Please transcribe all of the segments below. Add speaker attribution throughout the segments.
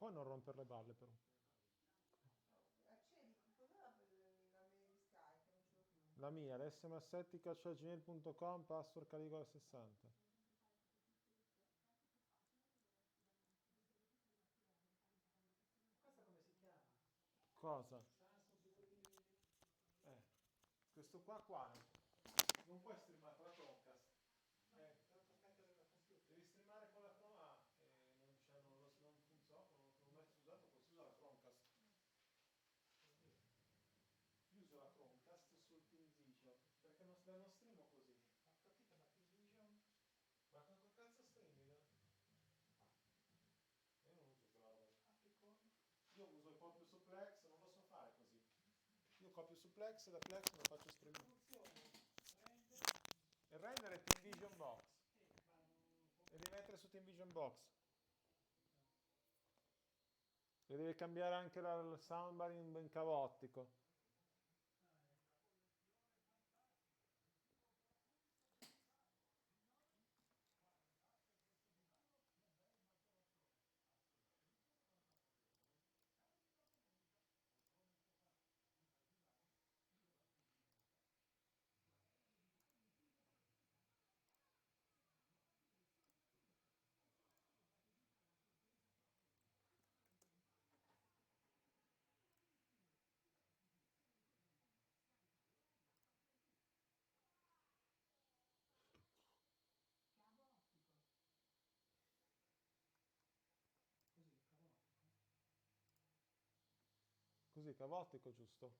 Speaker 1: Poi non rompere le balle però.
Speaker 2: Accedi, cos'è la mail di Skype? Non ce l'ho più.
Speaker 1: La mia, smssetti@gmail.com, password caligola60.
Speaker 2: Questa come si chiama?
Speaker 1: Cosa?
Speaker 2: Samsung figurine.
Speaker 1: Eh, questo qua non puoi streamare con la Chromecast.
Speaker 2: Tanto aspetta del computer.
Speaker 1: Devi streamare con la Chromecast. Non funziona, non l'ho mai usato, poi si usa la Chromecast. Io uso la Chromecast sul TeamVision, perché non streamo così.
Speaker 2: Ho capito, ma Vision?
Speaker 1: Ma con che cazzo streami? Io non uso quella roba.
Speaker 2: Apri con...
Speaker 1: Io uso il copio su Plex, non posso fare così. Io copio su Plex e da Plex lo faccio streamare.
Speaker 2: Funzione. Render.
Speaker 1: Il render è TeamVision Box.
Speaker 2: Ma non può...
Speaker 1: E devi mettere su TeamVision Box. E devi cambiare anche il soundbar in ben cavottico.
Speaker 2: Cavo ottico. Così, cavo ottico.
Speaker 1: Così, cavottico, giusto?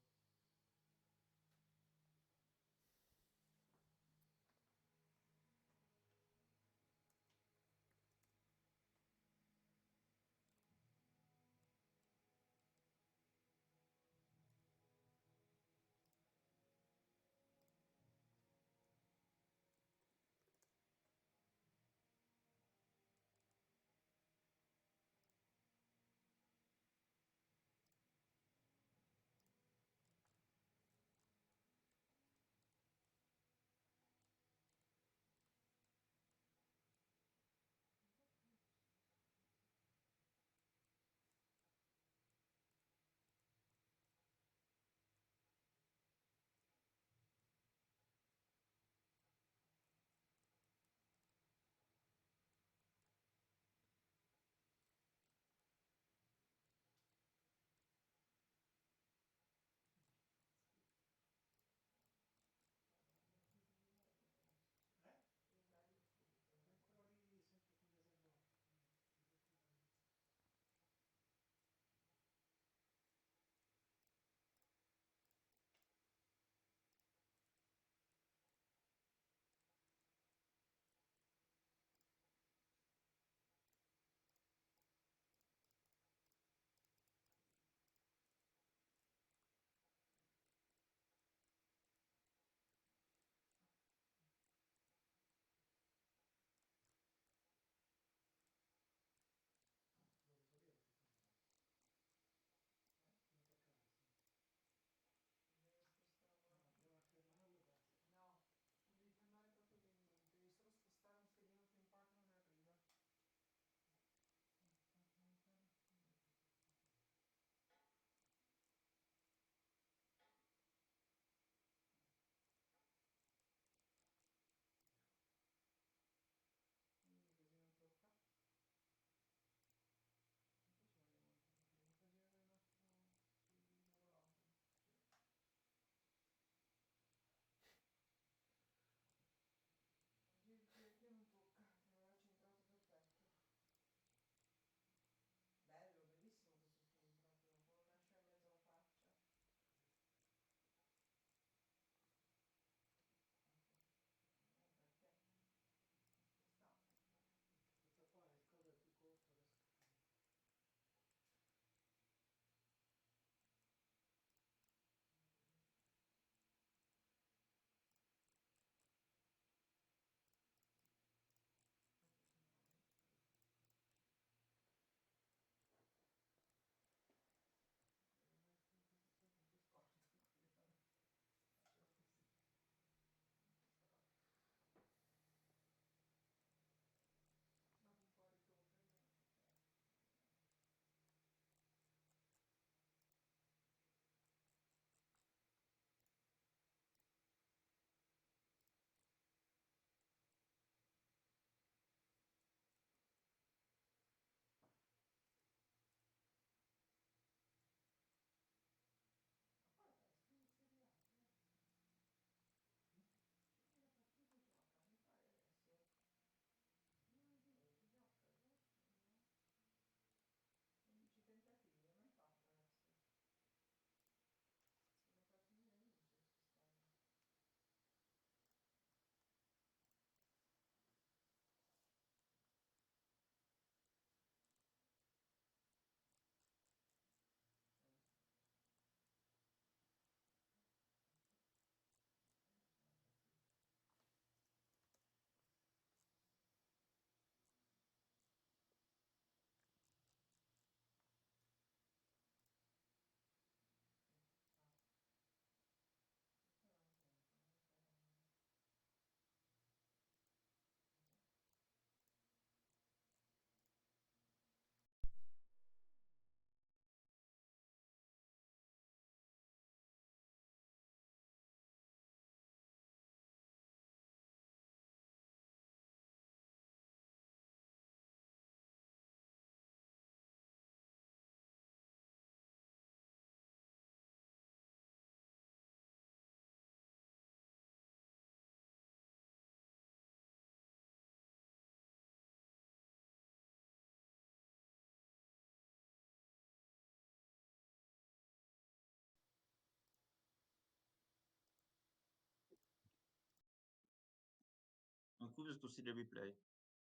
Speaker 3: curious to see the replay,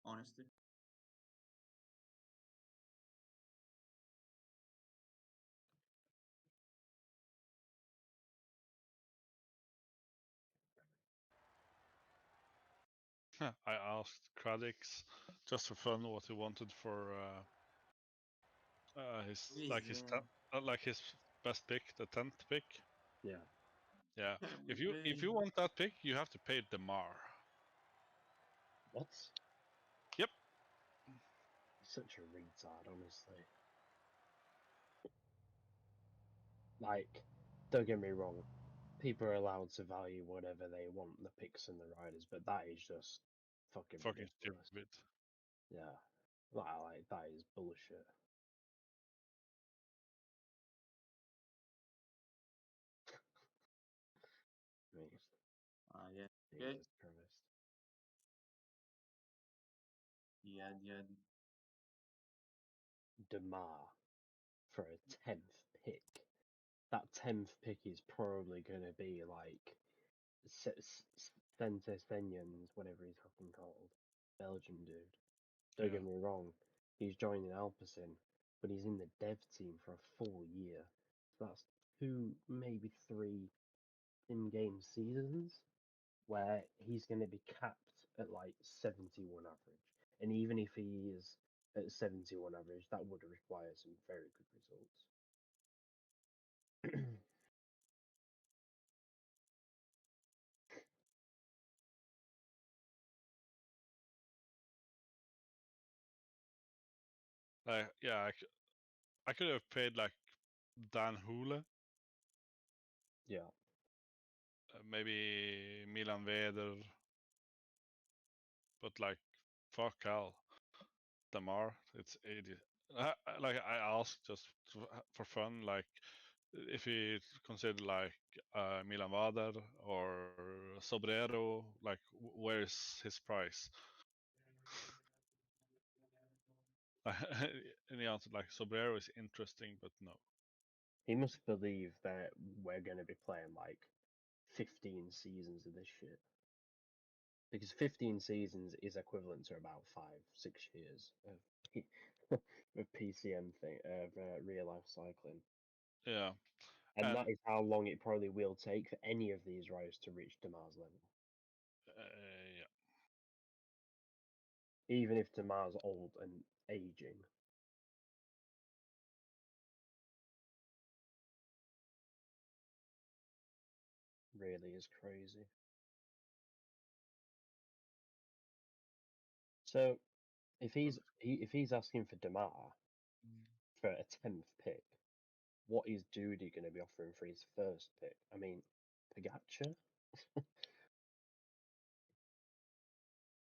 Speaker 3: honestly.
Speaker 4: I asked Kradix just for fun what he wanted for his his best pick, the 10th pick.
Speaker 5: Yeah.
Speaker 4: Yeah. If you want that pick, you have to pay Demar.
Speaker 5: What?
Speaker 4: Yep.
Speaker 5: Such a retard, honestly. Like, don't get me wrong, people are allowed to value whatever they want, the picks and the riders, but that is just fucking ridiculous.
Speaker 4: Stupid.
Speaker 5: Yeah. Like, that is bullshit. I mean,
Speaker 3: Yeah. Okay.
Speaker 5: Jesus Christ.
Speaker 3: Yeah.
Speaker 5: Demar for a 10th pick. That 10th pick is probably going to be like Stenians, whatever he's fucking called. Belgian dude. Don't get me wrong, he's joining Alpecin, but he's in the dev team for a full year. So that's 2, maybe 3 in-game seasons where he's going to be capped at like 71 average. And even if he is at 71 average, that would require some very good results.
Speaker 4: I could have paid like Dan Hule.
Speaker 5: Yeah.
Speaker 4: Maybe Milan Veder. But like, fuck hell. Demar, it's 80. Like I asked just for fun, like if he considered like Milan Vader or Sobrero, like where's his price? And he answered like Sobrero is interesting, but no.
Speaker 5: He must believe that we're going to be playing like 15 seasons of this shit. Because 15 seasons is equivalent to about 5-6 years of, of PCM thing, real life cycling.
Speaker 4: Yeah.
Speaker 5: And that is how long it probably will take for any of these riders to reach Damar's level.
Speaker 4: Yeah.
Speaker 5: Even if Damar's old and aging. Really is crazy. So if he's asking for Damar for a 10th pick, what is Duty going to be offering for his first pick? I mean, Pogacar?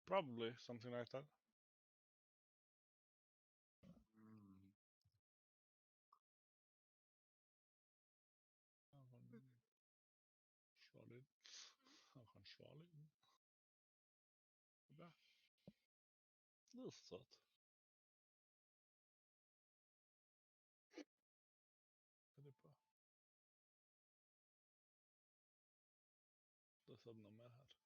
Speaker 4: Probably something like that. Charlie. Det är sött. Det är något mer här.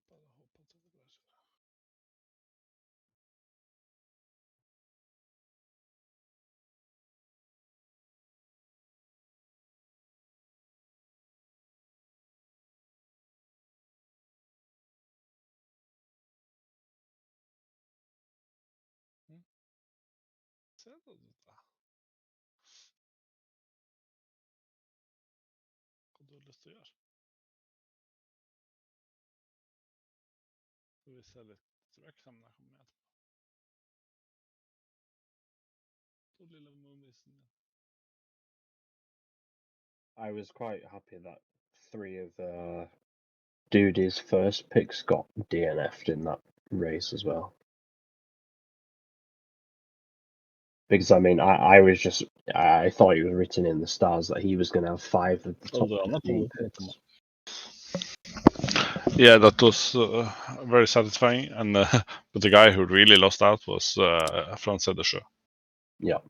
Speaker 4: Bara hoppas att det blir så. Ser det ut da? Hva du har lyst til å gjøre? Skal vi se litt strøk sammen der kommer med etterpå. Så lille mummisen min.
Speaker 5: I was quite happy that 3 of Duty's first picks got DNF'd in that race as well. Because I mean, I thought it was written in the stars that he was going to have 5 of the top 15 picks.
Speaker 4: Yeah, that was very satisfying. And but the guy who really lost out was Frans Edersjø.
Speaker 5: Yeah.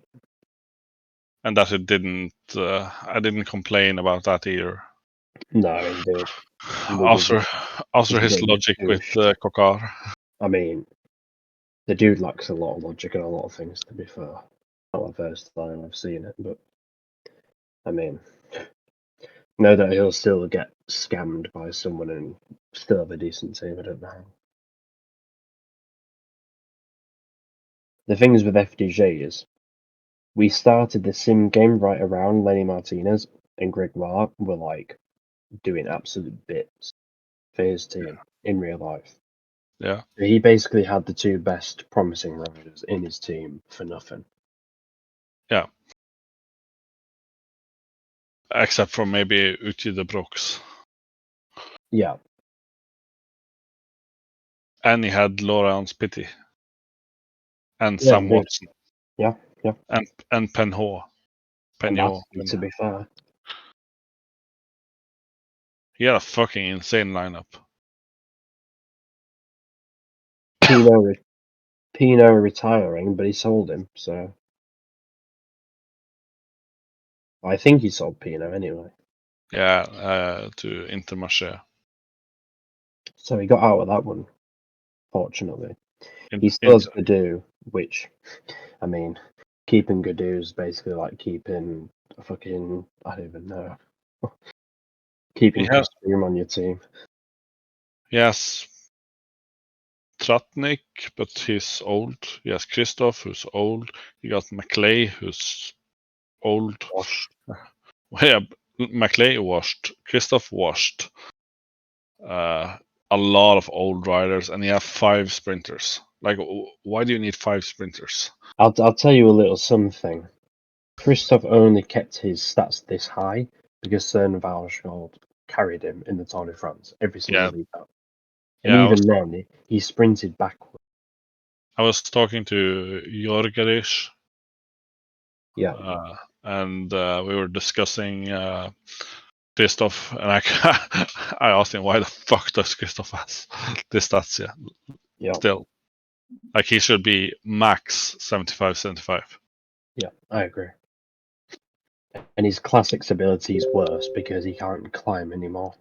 Speaker 4: and that it didn't. I didn't complain about that either.
Speaker 5: No, indeed.
Speaker 4: After
Speaker 5: He's a
Speaker 4: his
Speaker 5: bit of a
Speaker 4: logic with
Speaker 5: douche.
Speaker 4: Kokar.
Speaker 5: I mean, the dude lacks a lot of logic in a lot of things, to be fair. Not the first time I've seen it, but I mean, know that he'll still get scammed by someone and still have a decent team. I don't know. The things with FDJ is we started the sim game right around Lenny Martinez and Greg Mark were like doing absolute bits for his team in real life.
Speaker 4: Yeah.
Speaker 5: He basically had the two best promising riders in his team for nothing.
Speaker 4: Yeah. Except for maybe Uchi the Brooks.
Speaker 5: Yeah.
Speaker 4: And he had Laurence Pity. And
Speaker 5: Yeah,
Speaker 4: Sam
Speaker 5: indeed.
Speaker 4: Watson.
Speaker 5: Yeah, yeah.
Speaker 4: And Penho.
Speaker 5: And
Speaker 4: Penho.
Speaker 5: that's, to be fair.
Speaker 4: He had a fucking insane lineup.
Speaker 5: Pino retiring, but he sold him, so I think he sold Pino anyway.
Speaker 4: Yeah, to Intermarché.
Speaker 5: So he got out of that one, fortunately. He still has Gadu, which, I mean, keeping Gadu is basically like keeping a fucking, I don't even know, keeping Chris Froome on your team.
Speaker 4: Yes. Tratnik, but he's old. He has Christoph, who's old. You got McLeay, who's old.
Speaker 5: Washed.
Speaker 4: Yeah, McLeay washed. Christoph washed. A lot of old riders, and you have 5 sprinters. Like, why do you need 5 sprinters?
Speaker 5: I'll tell you a little something. Christoph only kept his stats this high because Cernval carried him in the Tour de France every single lead out. And even then, he sprinted backward.
Speaker 4: I was talking to Jorgerish.
Speaker 5: Yeah.
Speaker 4: And we were discussing Christoph, and I asked him why the fuck does Christoph has this stats?
Speaker 5: Yeah.
Speaker 4: Still, like he should be max 75.
Speaker 5: Yeah, I agree. And his classics ability is worse because he can't climb anymore.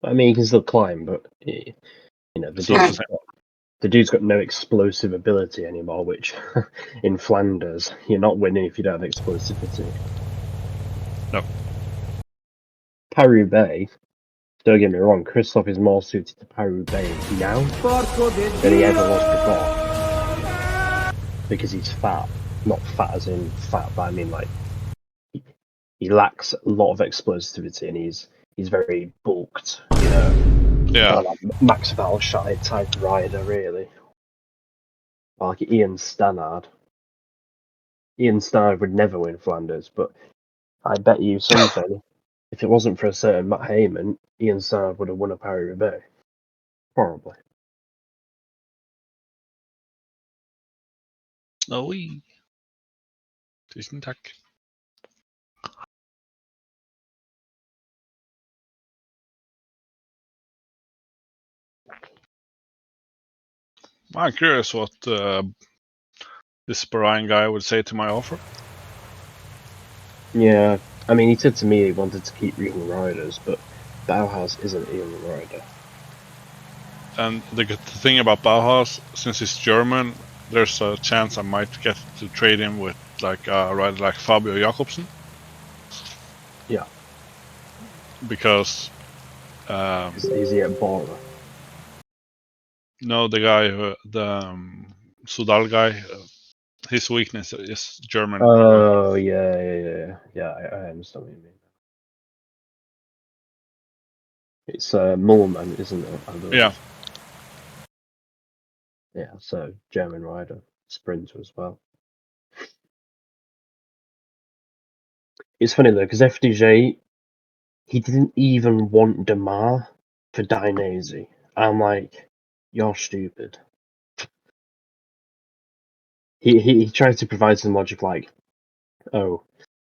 Speaker 5: I mean, he can still climb, but you know, the dude's got no explosive ability anymore. Which in Flanders, you're not winning if you don't have explosivity.
Speaker 4: No.
Speaker 5: Paris-Roubaix, don't get me wrong, Christoph is more suited to Paris-Roubaix now than he ever was before. Because he's fat. Not fat as in fat, but I mean like he lacks a lot of explosivity and he's very bulked, you know.
Speaker 4: Yeah.
Speaker 5: Like Max Valshite type rider, really. Like Ian Stannard. Ian Stannard would never win Flanders, but I bet you something. If it wasn't for a certain Matt Heyman, Ian Stannard would have won a Paris-Roubaix. Probably.
Speaker 4: Oj. Tusen tack. I'm curious what this Brian guy would say to my offer.
Speaker 5: Yeah, I mean, he said to me he wanted to keep young riders, but Bauhaus isn't a young rider.
Speaker 4: And the good thing about Bauhaus, since he's German, there's a chance I might get to trade him with like a rider like Fabio Jakobsen.
Speaker 5: Yeah.
Speaker 4: Because
Speaker 5: is he at Bora?
Speaker 4: No, the guy, the Sudal guy, his weakness is German.
Speaker 5: Oh, yeah. I understand what you mean. It's Mullman, isn't it? I believe.
Speaker 4: Yeah.
Speaker 5: Yeah, so German rider, sprinter as well. It's funny though, because FDJ, he didn't even want Demar for Dainese. I'm like, you're stupid. He tried to provide some logic like, oh,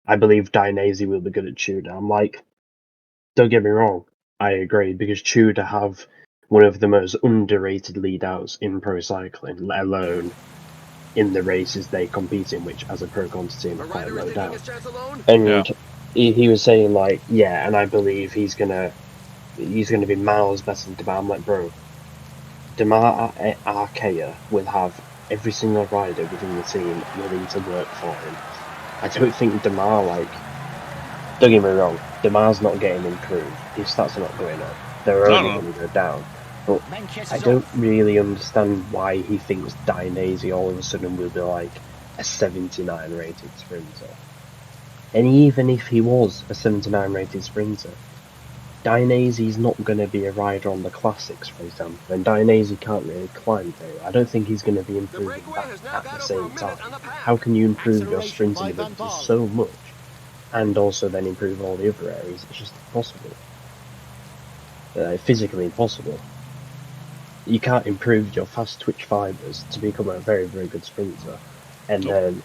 Speaker 5: I believe Dainese will be good at Tudor. I'm like, don't get me wrong, I agree, because Tudor have one of the most underrated lead outs in pro cycling, let alone in the races they compete in, which as a pro quantity
Speaker 6: A
Speaker 5: are quite
Speaker 6: rider is
Speaker 5: low
Speaker 6: taking
Speaker 5: down.
Speaker 6: his chance alone.
Speaker 5: And
Speaker 4: Yeah.
Speaker 5: he was saying like, yeah, and I believe he's gonna be miles better than Demar. I'm like, bro, Demar Arkea will have every single rider within the team willing to work for him. I don't think Demar, like, don't get me wrong, Demar's not getting improved. His stats are not going up. They're only
Speaker 4: No.
Speaker 5: going to go down. But I don't really understand why he thinks Dainese all of a sudden will be like a 79 rated sprinter. And even if he was a 79 rated sprinter, Dainese not going to be a rider on the classics, for example, and Dainese can't really climb very well. I don't think he's going to be
Speaker 6: The
Speaker 5: improving
Speaker 6: breakaway
Speaker 5: that
Speaker 6: has now
Speaker 5: at
Speaker 6: got
Speaker 5: the
Speaker 6: over a
Speaker 5: same
Speaker 6: minute
Speaker 5: time.
Speaker 6: on the pack.
Speaker 5: How can you improve your
Speaker 7: Acceleration
Speaker 5: sprinting
Speaker 7: by Van
Speaker 5: ability
Speaker 7: Baarle.
Speaker 5: so much and also then improve all the other areas? It's just impossible. Physically impossible. You can't improve your fast twitch fibers to become a very, very good sprinter and then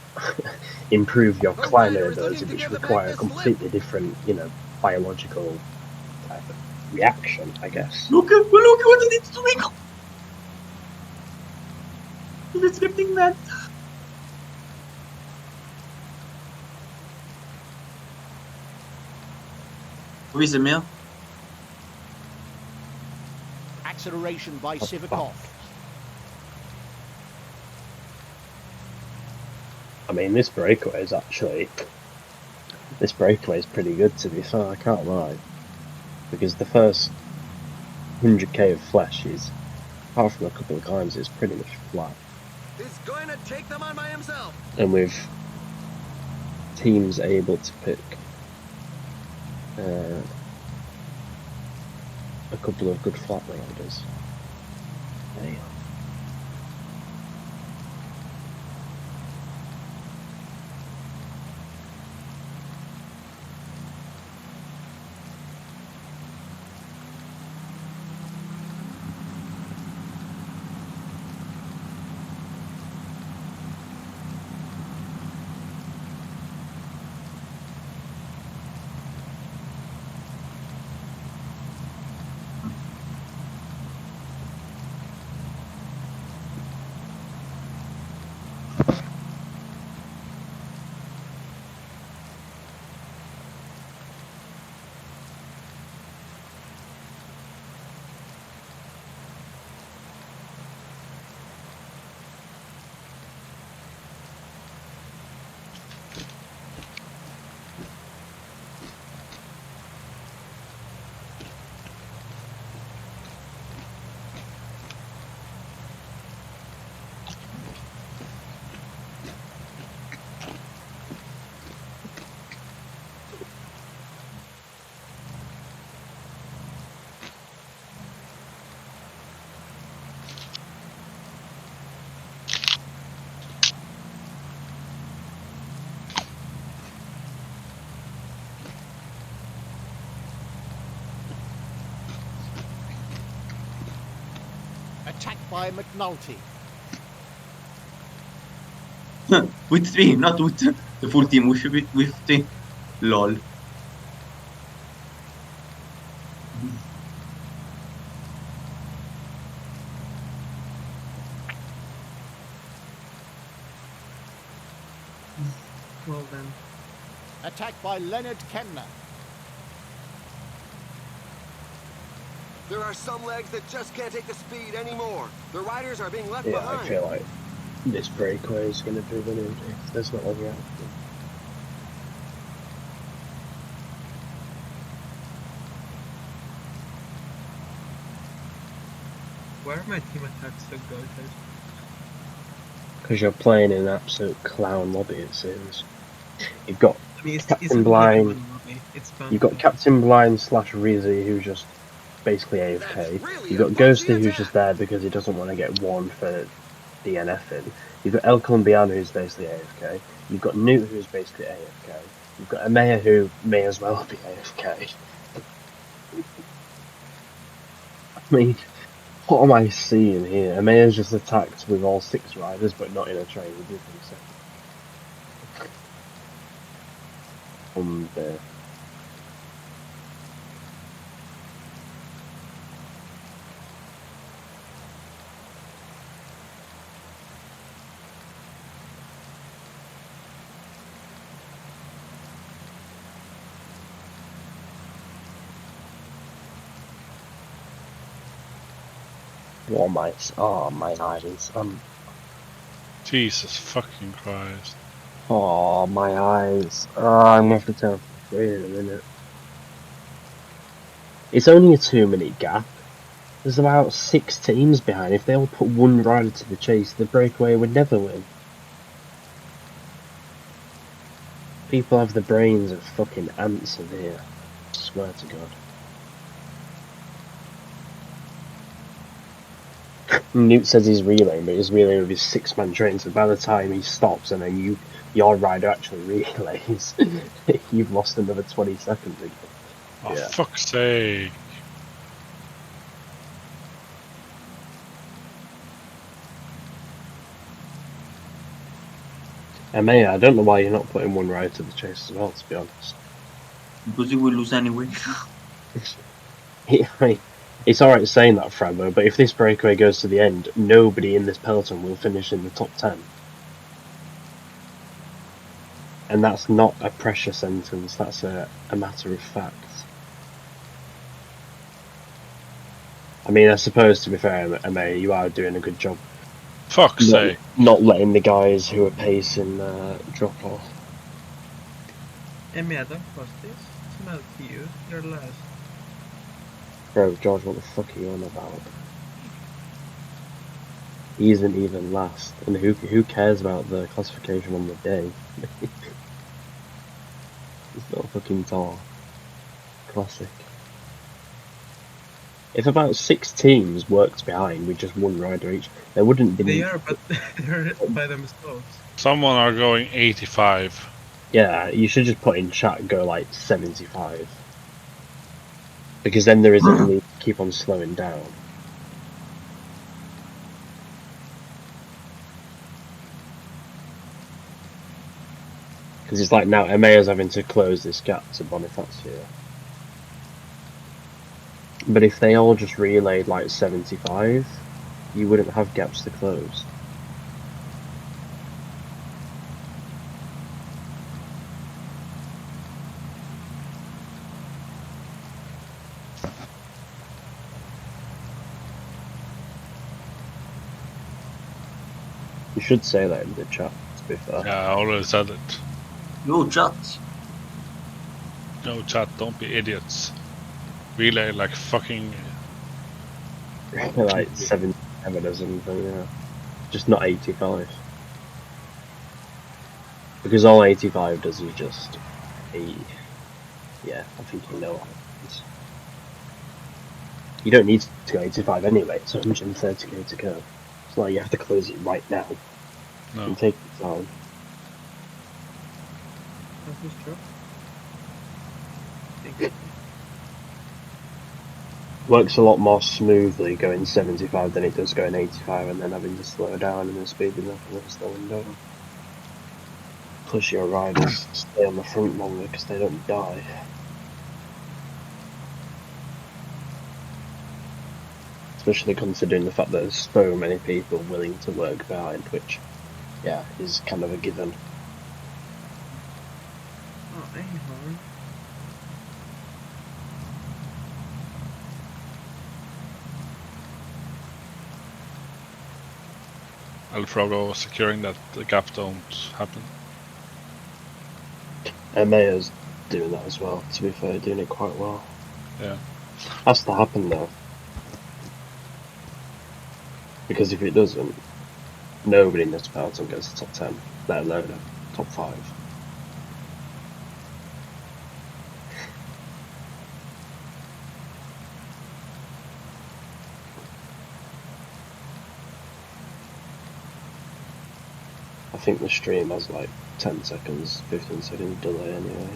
Speaker 5: improve your
Speaker 6: The
Speaker 5: climbing
Speaker 6: rider is
Speaker 5: ability,
Speaker 6: looking to
Speaker 5: which
Speaker 6: give the pack
Speaker 5: require a
Speaker 6: the slip.
Speaker 5: completely different, biological type of reaction, I guess.
Speaker 3: Look what it is doing! It's getting mad. Who is Emil?
Speaker 7: Acceleration by
Speaker 5: Up,
Speaker 7: Sivakov.
Speaker 5: I mean, this breakaway is pretty good, to be fair, I can't lie. Because the first 100k of flesh is, apart from a couple of climbs, it's pretty much flat.
Speaker 6: He's going to take them on by himself.
Speaker 5: And with teams able to pick a couple of good flat riders. Hey.
Speaker 7: Attacked by McNulty.
Speaker 3: With 3, not with the full team, with 3. Lol.
Speaker 8: Well then.
Speaker 7: Attacked by Leonard Kemner.
Speaker 6: There are some legs that just can't take the speed anymore. The riders are being left
Speaker 5: Yeah,
Speaker 6: behind.
Speaker 5: I feel like this breakaway is going to prove an injury. There's not a reaction.
Speaker 8: Why are my team attacks so good?
Speaker 5: Because you're playing in an absolute clown lobby, it seems. You've got
Speaker 8: I mean, it's
Speaker 5: Captain Blind.
Speaker 8: It's fun.
Speaker 5: You've got Captain Blind / Rizzy, who's just basically AFK.
Speaker 6: That's really
Speaker 5: You've got
Speaker 6: a
Speaker 5: Ghosty,
Speaker 6: punchy
Speaker 5: who's just
Speaker 6: attack.
Speaker 5: there because he doesn't want to get warned for DNFing. You've got El Colombiano, who's basically AFK. You've got Newt, who's basically AFK. You've got Amaya, who may as well be AFK. I mean, what am I seeing here? Amaya's just attacked with all 6 riders, but not in a train. There. Oh my eyes.
Speaker 4: Jesus fucking Christ.
Speaker 5: Oh my eyes. I'm gonna have to turn off the screen in a minute. It's only a 2-minute gap. There's about 6 teams behind. If they all put one rider to the chase, the breakaway would never win. People have the brains of fucking ants in here. I swear to God. Newt says he's relaying, but he's relaying with his 6-man train, so by the time he stops and then your rider actually relays, you've lost another 20 seconds again.
Speaker 4: Oh,
Speaker 5: Yeah.
Speaker 4: fuck's sake.
Speaker 5: I don't know why you're not putting one rider to the chase as well, to be honest.
Speaker 3: Because you will lose anyway.
Speaker 5: It's alright saying that, Frabo, but if this breakaway goes to the end, nobody in this peloton will finish in the top 10. And that's not a pressure sentence, that's a matter of fact. I mean, I suppose, to be fair, MA, you are doing a good job.
Speaker 4: Fuck's sake.
Speaker 5: Not letting the guys who are pacing drop off.
Speaker 8: Emmy, don't post this. It's not you. You're last.
Speaker 5: Bro, George, what the fuck are you on about? He isn't even last, and who cares about the classification on the day? It's not fucking tall. Classic. If about 6 teams worked behind with just one rider each, there wouldn't be.
Speaker 8: They are, but they're by themselves.
Speaker 4: Someone are going 85.
Speaker 5: Yeah, you should just put in chat go like 75. Because then there isn't a need to keep on slowing down. Because it's like now Emea's having to close this gap to Bonifacio. But if they all just relayed like 75, you wouldn't have gaps to close. You should say that in the chat, to be fair.
Speaker 4: Yeah, I already said it.
Speaker 3: Yo, chat.
Speaker 4: No chat, don't be idiots. Relay like fucking.
Speaker 5: Like 77 or something, yeah. Just not 85. Because all 85 does is just yeah, I think you know what happens. You don't need to go 85 anyway, it's 130k to go. It's not like you have to close it right now.
Speaker 4: No.
Speaker 5: And take your time.
Speaker 8: That is true. Thank you.
Speaker 5: Works a lot more smoothly going 75 than it does going 85 and then having to slow down and then speeding up and then slowing down. Plus your riders stay on the front longer because they don't die. Especially considering the fact that there's so many people willing to work behind, which, yeah, is kind of a given.
Speaker 8: Oh, anyhow.
Speaker 4: Alfrogo securing that the gap don't happen.
Speaker 5: Mayo's doing that as well, to be fair, doing it quite well.
Speaker 4: Yeah.
Speaker 5: Has to happen though. Because if it doesn't, nobody in this peloton goes to top 10, let alone top 5. I think the stream has like 10 seconds, 15 seconds delay anyway.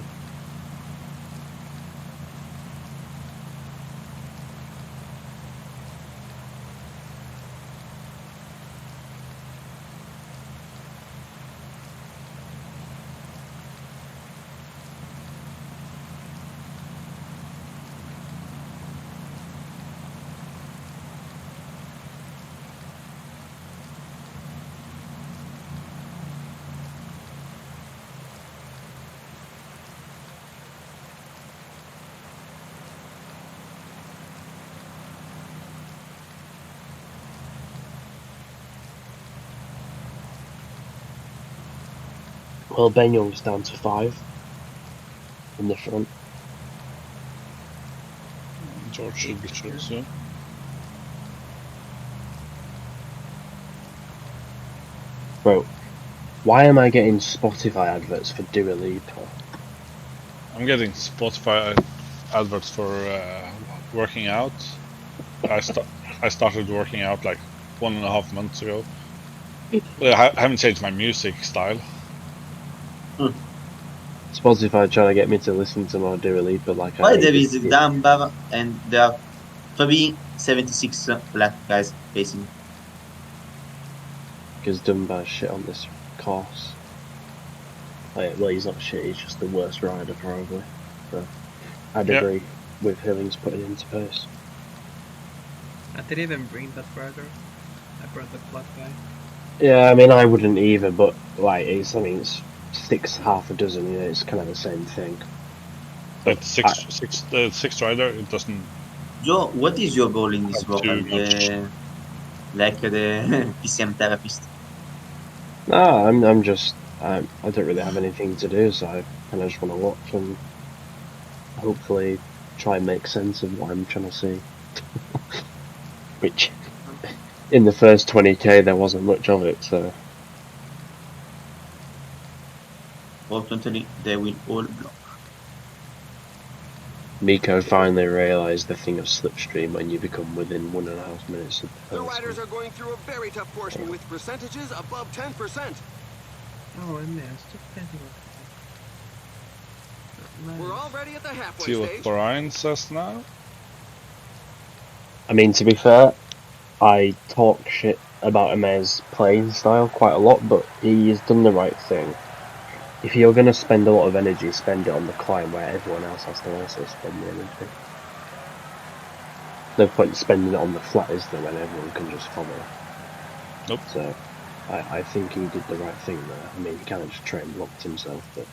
Speaker 5: Well, Ben Young's down to 5 in the front.
Speaker 4: George should be through soon.
Speaker 5: Bro, why am I getting Spotify adverts for Dua Lipa?
Speaker 4: I'm getting Spotify adverts for working out. I started working out like 1.5 months ago. I haven't changed my music style.
Speaker 5: Spotify trying to get me to listen to more Dua Lipa like
Speaker 3: Why
Speaker 5: I
Speaker 3: there
Speaker 5: did.
Speaker 3: is a Dumba and there are 376 black guys facing?
Speaker 5: Because Dunbar's shit on this course. Well, he's not shit, he's just the worst rider probably. So I'd agree with who he's putting into pace.
Speaker 8: I didn't even bring that rider. I brought the black guy.
Speaker 5: Yeah, I mean I wouldn't either, but like it's half a dozen, you know, it's kind of the same thing.
Speaker 4: But sixth rider, it doesn't.
Speaker 3: Joe, what is your goal in this
Speaker 4: Have
Speaker 3: world?
Speaker 4: too much.
Speaker 3: Like the PCM therapist?
Speaker 5: No, I'm just I don't really have anything to do, so I kind of just want to watch and hopefully try and make sense of what I'm trying to see. Which in the first 20k there wasn't much of it, so.
Speaker 3: Fortunately, they will all block.
Speaker 5: Miko finally realised the thing of slipstream when you become within 1.5 minutes of the
Speaker 6: The
Speaker 5: first
Speaker 6: riders
Speaker 5: one.
Speaker 6: are going through a very tough portion with percentages above 10%.
Speaker 8: Oh, I missed. Depending on
Speaker 6: We're already at the halfway
Speaker 4: See what
Speaker 6: stage.
Speaker 4: Brian says now.
Speaker 5: I mean, to be fair, I talk shit about Amer's playing style quite a lot, but he has done the right thing. If you're going to spend a lot of energy, spend it on the climb where everyone else has to also spend the energy. No point in spending it on the flat, is there, when everyone can just follow?
Speaker 4: Nope.
Speaker 5: So, I think he did the right thing there. I mean, he kind of just train blocked himself, but...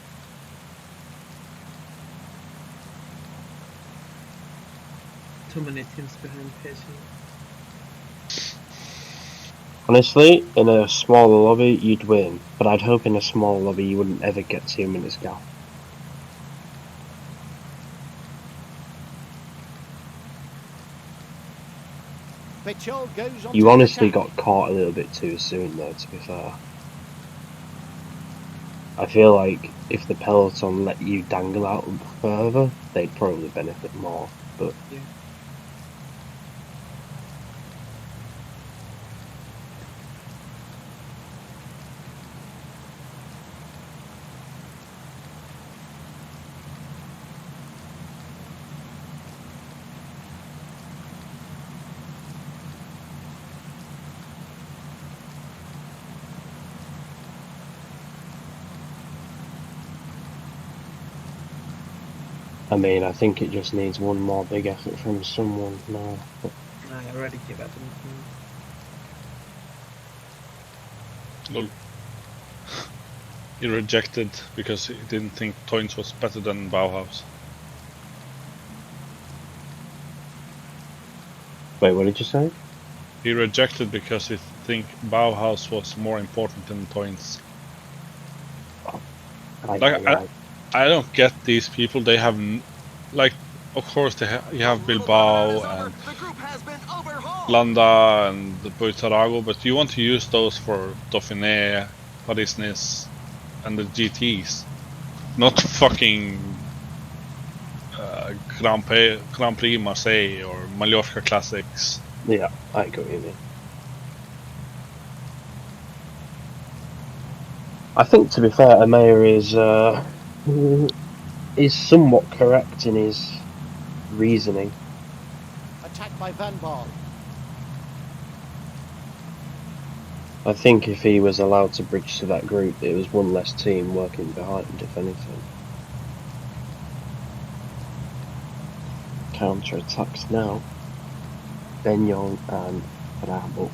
Speaker 8: too many teams behind PCM.
Speaker 5: Honestly, in a smaller lobby, you'd win. But I'd hope in a smaller lobby you wouldn't ever get 2 minutes gap.
Speaker 7: Vettel goes on
Speaker 5: You
Speaker 7: to
Speaker 5: honestly
Speaker 7: attack.
Speaker 5: got caught a little bit too soon, though, to be fair. I feel like if the peloton let you dangle out further, they'd probably benefit more, but...
Speaker 8: Yeah.
Speaker 5: I mean, I think it just needs one more big effort from someone now. But
Speaker 8: I already gave up on
Speaker 4: Lol. He rejected because he didn't think Toins was better than Bauhaus.
Speaker 5: wait, what did you say?
Speaker 4: He rejected because he think Bauhaus was more important than Toins. I don't get these people. They have, like, of course you have Bilbao and Landa and Boitarago, but you want to use those for Dauphiné, Paris-Nice, and the GTs, not fucking Grand Prix Marseille or Mallorca Classics.
Speaker 5: Yeah, I get what you mean. I think, to be fair, Amir is somewhat correct in his reasoning.
Speaker 7: Attacked by Van Baal.
Speaker 5: I think if he was allowed to bridge to that group, it was one less team working behind, if anything. Counter-attacks now. Benyon and Brabo.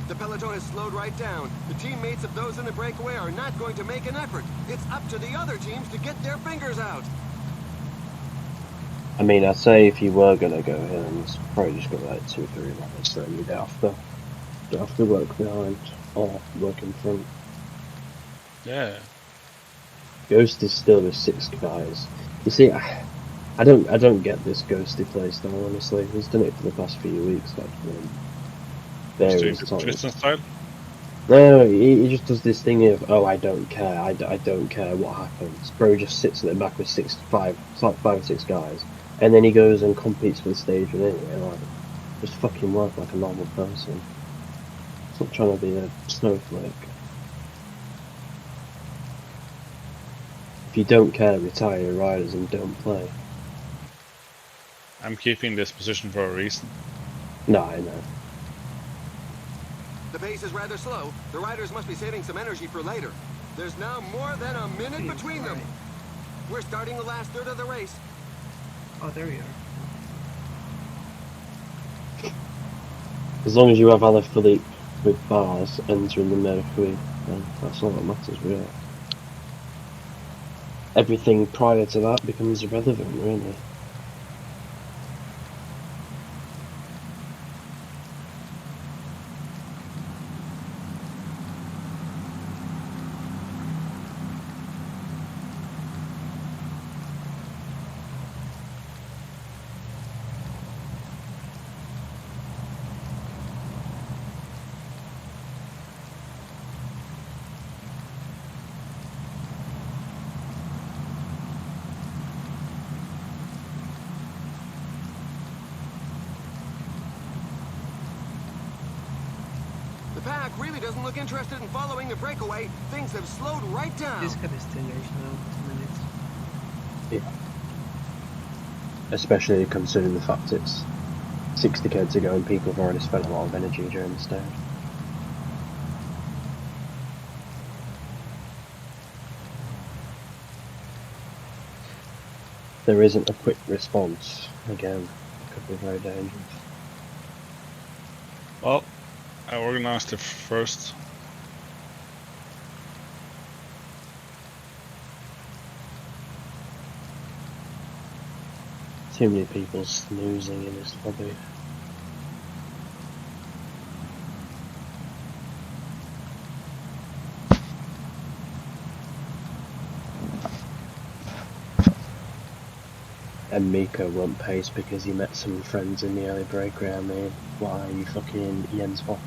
Speaker 6: The peloton is slowed right down. The teammates of those in the breakaway are not going to make an effort. It's up to the other teams to get their fingers out.
Speaker 5: I mean, I'd say if you were gonna go in, it's probably just got like 2-3 laps, so you don't have to work behind or work in front.
Speaker 4: Yeah.
Speaker 5: Ghost is still with 6 guys. You see, I don't get this Ghosty playstyle, honestly. He's done it for the past few weeks, like various times.
Speaker 4: Tristan style?
Speaker 5: No, he just does this thing of, oh, I don't care, I don't care what happens. Bro just sits at the back with 5 or 6 guys, and then he goes and competes for the stage with it, and like, just fucking work like a normal person. It's not trying to be a snowflake. If you don't care, retire your riders and don't play.
Speaker 4: I'm keeping this position for a reason.
Speaker 5: No, I know.
Speaker 6: The pace is rather slow. The riders must be saving some energy for later. There's now more than a minute between them. We're starting the last third of the race.
Speaker 8: Oh, there you are.
Speaker 5: As long as you have Alaphilippe with bars entering the Mercury, then that's all that matters, really. Everything prior to that becomes irrelevant, really.
Speaker 6: The pack really doesn't look interested in following the breakaway. Things have slowed right down.
Speaker 8: This guy is 10 years now, 2 minutes.
Speaker 5: Yeah. Especially considering the fact it's 60k to go and people have already spent a lot of energy during the stage. There isn't a quick response. Again, could be very dangerous.
Speaker 4: Well, I organized it first.
Speaker 5: Too many people snoozing in this lobby. And Miko won't pace because he met some friends in the early breakaway. I mean, why are you fucking Jens Vogt?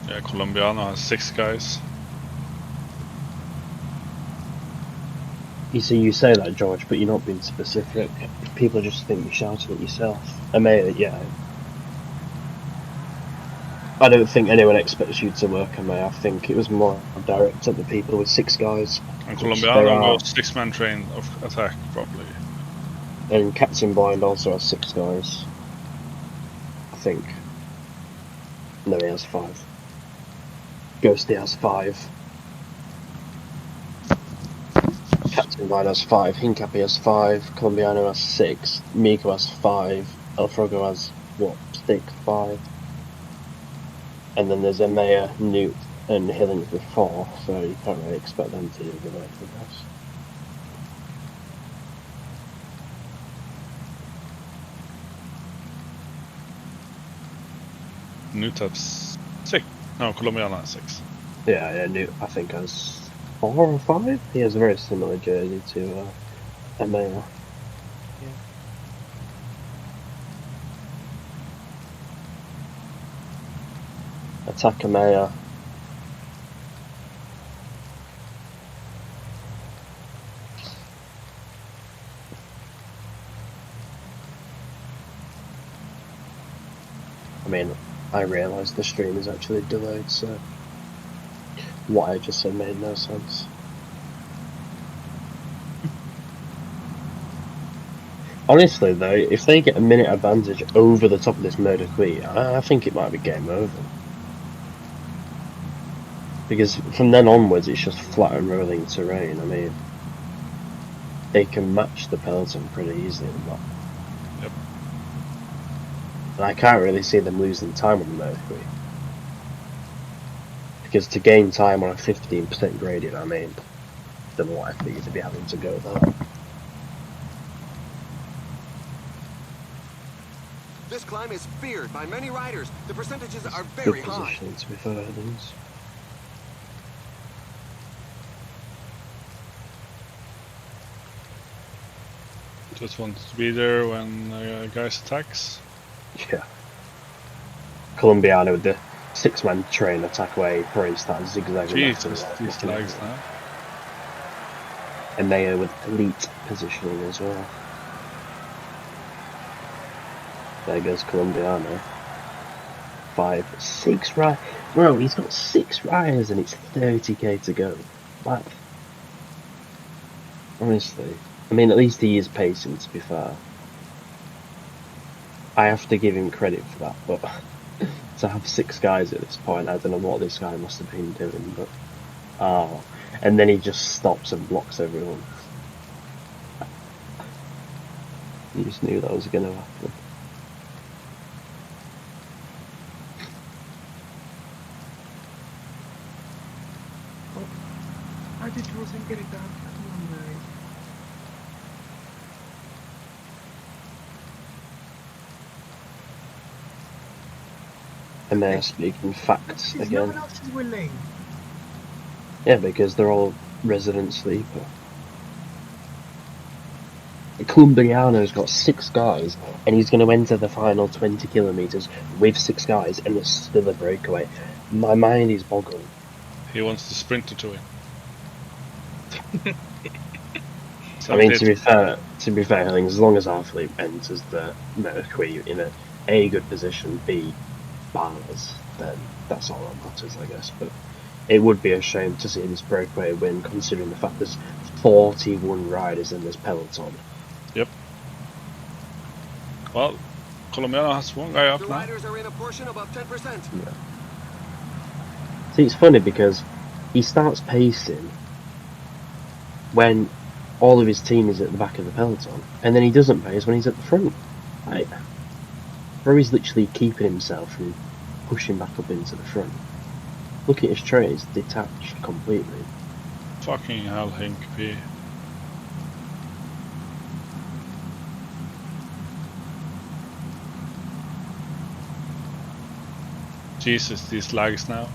Speaker 4: Yeah, Colombiano has 6 guys.
Speaker 5: You see, you say that, George, but you're not being specific. People just think you're shouting at yourself. I mean, yeah. I don't think anyone expects you to work on me. I think it was more direct at the people with 6 guys.
Speaker 4: And Colombiano goes 6-man train of attack, probably.
Speaker 5: And Captain Blind also has 6 guys. I think. No, he has 5. Ghosty has 5. Captain Blind has 5, Hincapi has 5, Colombiano has 6, Miko has 5, Alfrogo has, what, 6, 5? And then there's Emea, Newt, and Hillings with 4, so you can't really expect them to do the way for this.
Speaker 4: Newt has 6. No, Colombiano has 6.
Speaker 5: Yeah, Newt, I think, has 4 or 5? He has a very similar jersey to Emea.
Speaker 8: Yeah.
Speaker 5: Attack Emea. I mean, I realise the stream is actually delayed, so what I just said made no sense. Honestly though, if they get a minute advantage over the top of this Murder Queen, I think it might be game over. Because from then onwards, it's just flat and rolling terrain. I mean, they can match the peloton pretty easily in that.
Speaker 4: Yep.
Speaker 5: And I can't really see them losing time on the Mercury. Because to gain time on a 15% gradient, I mean, they're likely to be having to go there.
Speaker 6: This climb is feared by many riders. The percentages are
Speaker 5: Good
Speaker 6: very high.
Speaker 5: positioning, to be fair, Ardennes.
Speaker 4: Just want to be there when guys attacks.
Speaker 5: Yeah. Colombiano with the 6-man train attack way, probably starts zigzagging.
Speaker 4: Jesus, these lags now.
Speaker 5: And they are with elite positioning as well. There goes Colombiano. 6 riders. Bro, he's got 6 riders and it's 30k to go. What? Honestly. I mean, at least he is pacing, to be fair. I have to give him credit for that, but to have 6 guys at this point, I don't know what this guy must have been doing, but... Oh. And then he just stops and blocks everyone. You just knew that was going to happen.
Speaker 8: I did wasn't get it done. Come on, guys.
Speaker 5: And they're speaking facts
Speaker 8: No
Speaker 5: again.
Speaker 8: one else is willing.
Speaker 5: Yeah, because they're all resident sleeper. Colombiano's got 6 guys, and he's going to enter the final 20 kilometres with 6 guys, and there's still a breakaway. My mind is boggled.
Speaker 4: He wants the sprinter to win. So
Speaker 5: I mean,
Speaker 4: it-
Speaker 5: to be fair, I think as long as our fleet enters the Mercury in a good position, B bars, then that's all that matters, I guess. But it would be a shame to see this breakaway win, considering the fact there's 41 riders in this peloton.
Speaker 4: Yep. Well, Colombiano has one guy up
Speaker 6: The
Speaker 4: now.
Speaker 6: riders are in a portion above 10%.
Speaker 5: Yeah. See, it's funny because he starts pacing when all of his team is at the back of the peloton, and then he doesn't pace when he's at the front. Like, bro, he's literally keeping himself from pushing back up into the front. Look at his train, it's detached completely.
Speaker 4: Fucking hell, Hinkby. Jesus, these lags now.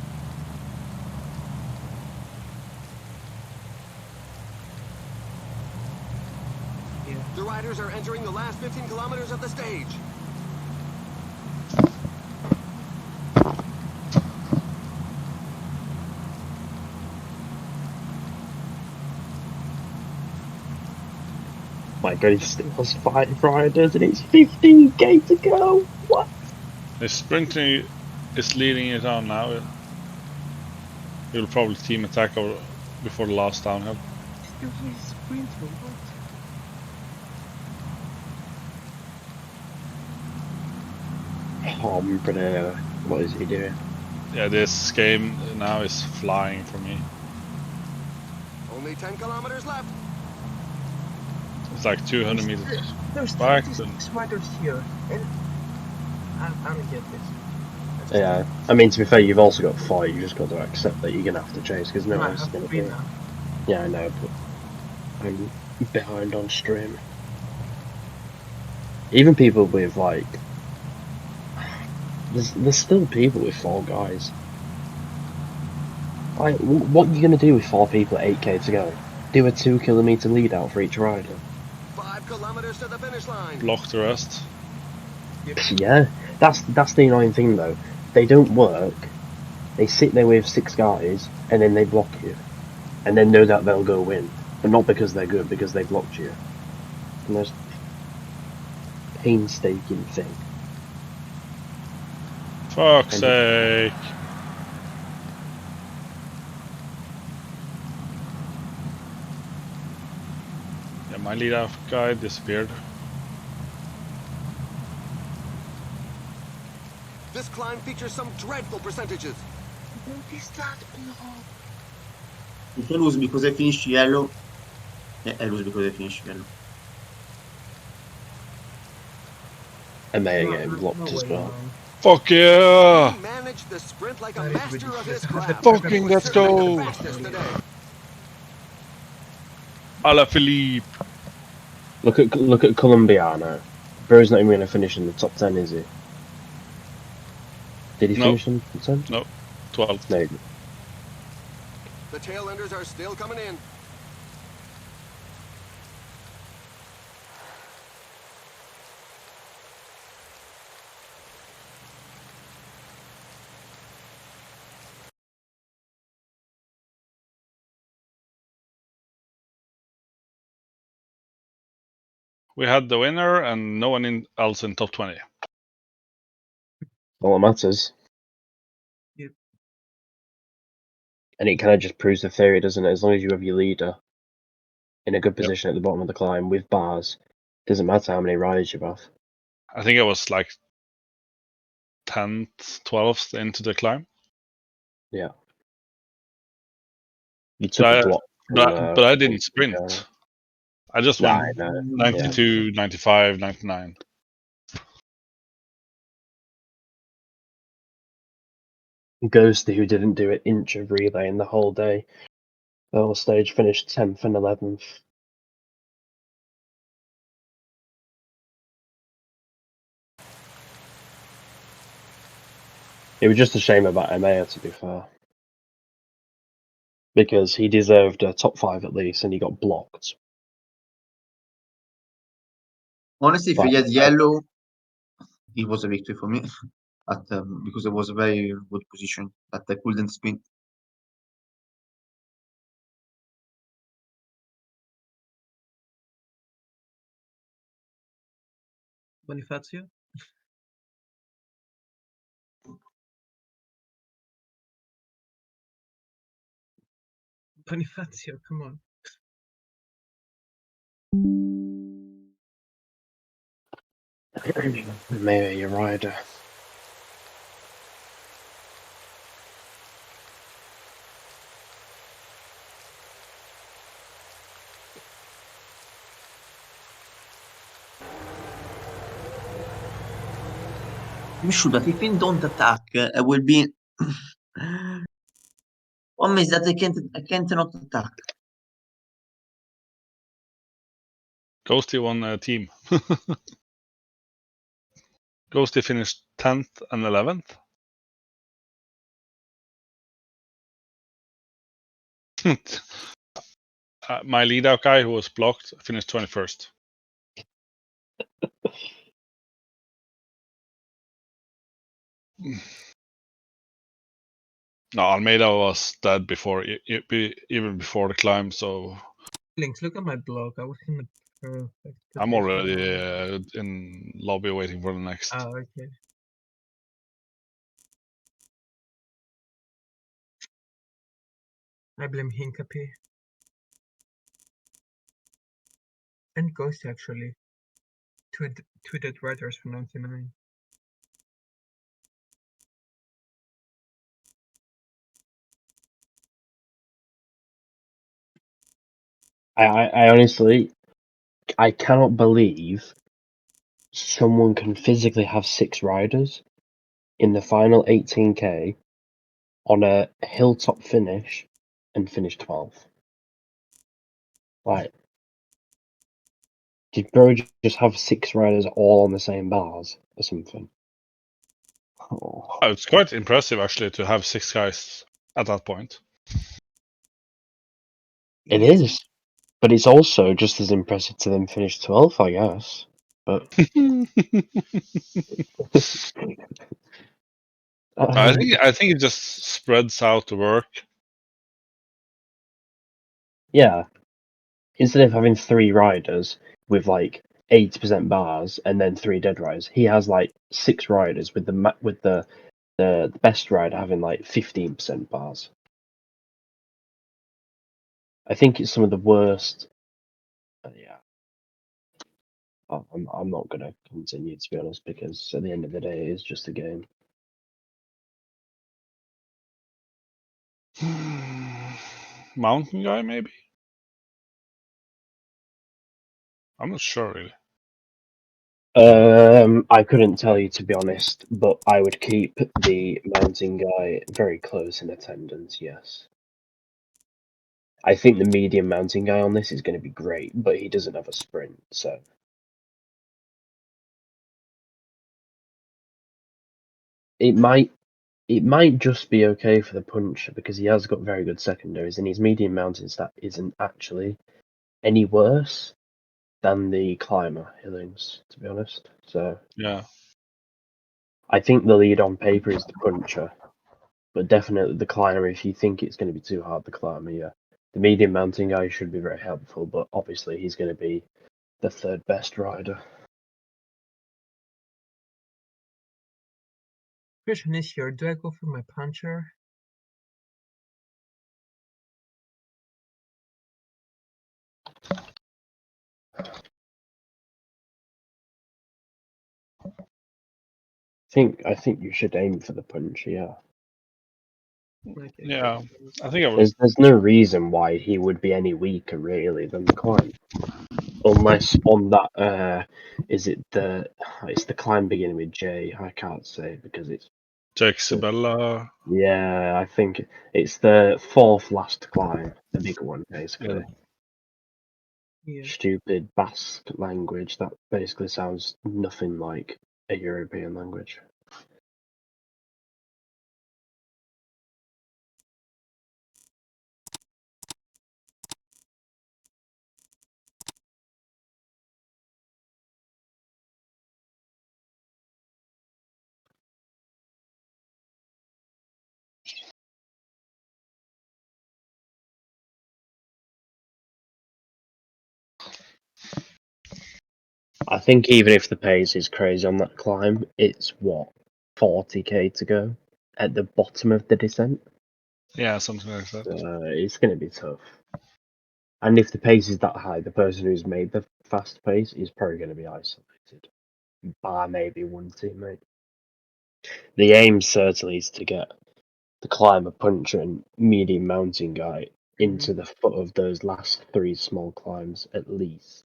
Speaker 6: The riders are entering the last 15 kilometers of the stage.
Speaker 5: My god, he still has 5 riders and it's 15k to go! What?
Speaker 4: The sprinter is leading it on now. He'll probably team attack over before the last downhill.
Speaker 8: Still he's sprinting. What?
Speaker 5: What is he doing?
Speaker 4: Yeah, this game now is flying for me.
Speaker 6: Only 10 kilometers left.
Speaker 4: It's like 200 meters
Speaker 8: There's
Speaker 4: back.
Speaker 8: 36 riders here, and I don't get this.
Speaker 5: Yeah, I mean, to be fair, you've also got 4, you just got to accept that you're going to have to chase, because no
Speaker 8: I
Speaker 5: one's
Speaker 8: have
Speaker 5: going
Speaker 8: to
Speaker 5: to
Speaker 8: be
Speaker 5: do it.
Speaker 8: now.
Speaker 5: Yeah, I know, but I'm behind on stream. Even people with, like... There's still people with 4 guys. Like, what are you going to do with 4 people at 8k to go? Do a 2 kilometre lead out for each rider?
Speaker 6: 5 kilometers to the finish line.
Speaker 4: Block the rest.
Speaker 5: Yeah, that's the annoying thing though. They don't work. They sit there with 6 guys and then they block you, and then know that they'll go win, but not because they're good, because they blocked you. The most painstaking thing.
Speaker 4: Fuck's sake. Yeah, my lead out guy disappeared.
Speaker 6: This climb features some dreadful percentages.
Speaker 8: What is that blob?
Speaker 3: If I lose because I finish yellow, yeah, I lose because I finish yellow.
Speaker 5: And they are
Speaker 8: No,
Speaker 5: getting
Speaker 8: no,
Speaker 5: blocked
Speaker 8: no
Speaker 5: as
Speaker 8: way,
Speaker 5: well.
Speaker 8: man.
Speaker 4: Fuck yeah!
Speaker 6: He managed to sprint like a
Speaker 8: That is
Speaker 6: master of
Speaker 8: ridiculous.
Speaker 6: his
Speaker 8: I have the
Speaker 6: craft.
Speaker 4: Fucking
Speaker 6: He was
Speaker 4: let's
Speaker 6: certainly the
Speaker 4: go!
Speaker 6: fastest today.
Speaker 4: A la Philippe.
Speaker 5: Look at Colombiano. Bro's not even going to finish in the top 10, is he? Did he
Speaker 4: No,
Speaker 5: finish in the top 10?
Speaker 4: no. 12th.
Speaker 5: No.
Speaker 6: The tail enders are still coming in.
Speaker 4: We had the winner and no one else in top 20.
Speaker 5: All that matters.
Speaker 8: Yep.
Speaker 5: And it kind of just proves the theory, doesn't it? As long as you have your leader in a good
Speaker 4: Yep.
Speaker 5: position at the bottom of the climb with bars, doesn't matter how many riders you have.
Speaker 4: I think it was like 10th, 12th into the climb.
Speaker 5: Yeah. You took
Speaker 4: But
Speaker 5: a
Speaker 4: I,
Speaker 5: block from,
Speaker 4: but I didn't sprint. I just
Speaker 5: Nah,
Speaker 4: went
Speaker 5: I know.
Speaker 4: 92, 95, 99.
Speaker 5: Ghosty, who didn't do an inch of relay in the whole day. The whole stage finished 10th and 11th. It was just a shame about Emea, to be fair. Because he deserved a top 5 at least, and he got blocked.
Speaker 3: Honestly, if
Speaker 5: But
Speaker 3: he had yellow, it was a victory for me. Because it was a very good position that I couldn't spin.
Speaker 8: Bonifacio? Bonifacio, come on.
Speaker 5: Emea, your rider.
Speaker 3: You should have. If you don't attack, I will be. One is that I can't not attack.
Speaker 4: Ghosty won a team. Ghosty finished 10th and 11th. My lead out guy who was blocked finished 21st. No, Almeida was dead before, even before the climb, so
Speaker 8: Links, look at my blog. I was in the perfect
Speaker 4: I'm
Speaker 8: position.
Speaker 4: already in lobby waiting for the next.
Speaker 8: Ah, okay. I blame Hinkapi. And Ghost, actually. Two dead riders for 99.
Speaker 5: I honestly, I cannot believe someone can physically have 6 riders in the final 18k on a hilltop finish and finish 12th. Like, did Bro just have 6 riders all on the same bars or something? Oh.
Speaker 4: Oh, it's quite impressive actually to have 6 guys at that point.
Speaker 5: It is, but it's also just as impressive to them finish 12th, I guess. But
Speaker 4: I think it just spreads out the work.
Speaker 5: yeah, instead of having 3 riders with like 80% bars and then 3 dead riders, he has like 6 riders with the best rider having like 15% bars. I think it's some of the worst. Yeah, I'm not gonna continue, to be honest, because at the end of the day, it is just a game.
Speaker 4: Mountain guy, maybe? I'm not sure really.
Speaker 5: I couldn't tell you to be honest, but I would keep the mountain guy very close in attendance, yes. I think the medium mountain guy on this is going to be great, but he doesn't have a sprint, so. It might just be okay for the puncher because he has got very good secondaries, and his medium mountain stat isn't actually any worse than the climber Hillings, to be honest. So
Speaker 4: Yeah.
Speaker 5: I think the lead on paper is the puncher, but definitely the climber. If you think it's going to be too hard, the climber, yeah. The medium mountain guy should be very helpful, but obviously he's going to be the third best rider.
Speaker 8: Question is here, do I go for my puncher?
Speaker 5: I think you should aim for the puncher, yeah.
Speaker 8: Okay,
Speaker 4: Yeah,
Speaker 8: okay.
Speaker 4: I think I would.
Speaker 5: There's no reason why he would be any weaker really than the climb. Unless on that it's the climb beginning with J. I can't say because it's
Speaker 4: Jake Sibella.
Speaker 5: yeah, I think it's the fourth last climb, the big one basically.
Speaker 4: Yeah.
Speaker 8: Yeah.
Speaker 5: Stupid Basque language that basically sounds nothing like a European language. I think even if the pace is crazy on that climb, it's what 40k to go at the bottom of the descent.
Speaker 4: Yeah, something like that.
Speaker 5: It's going to be tough. And if the pace is that high, the person who's made the fast pace is probably going to be isolated. Bar maybe one teammate. The aim certainly is to get the climber, puncher, and medium mountain guy into the foot of those last three small climbs at least.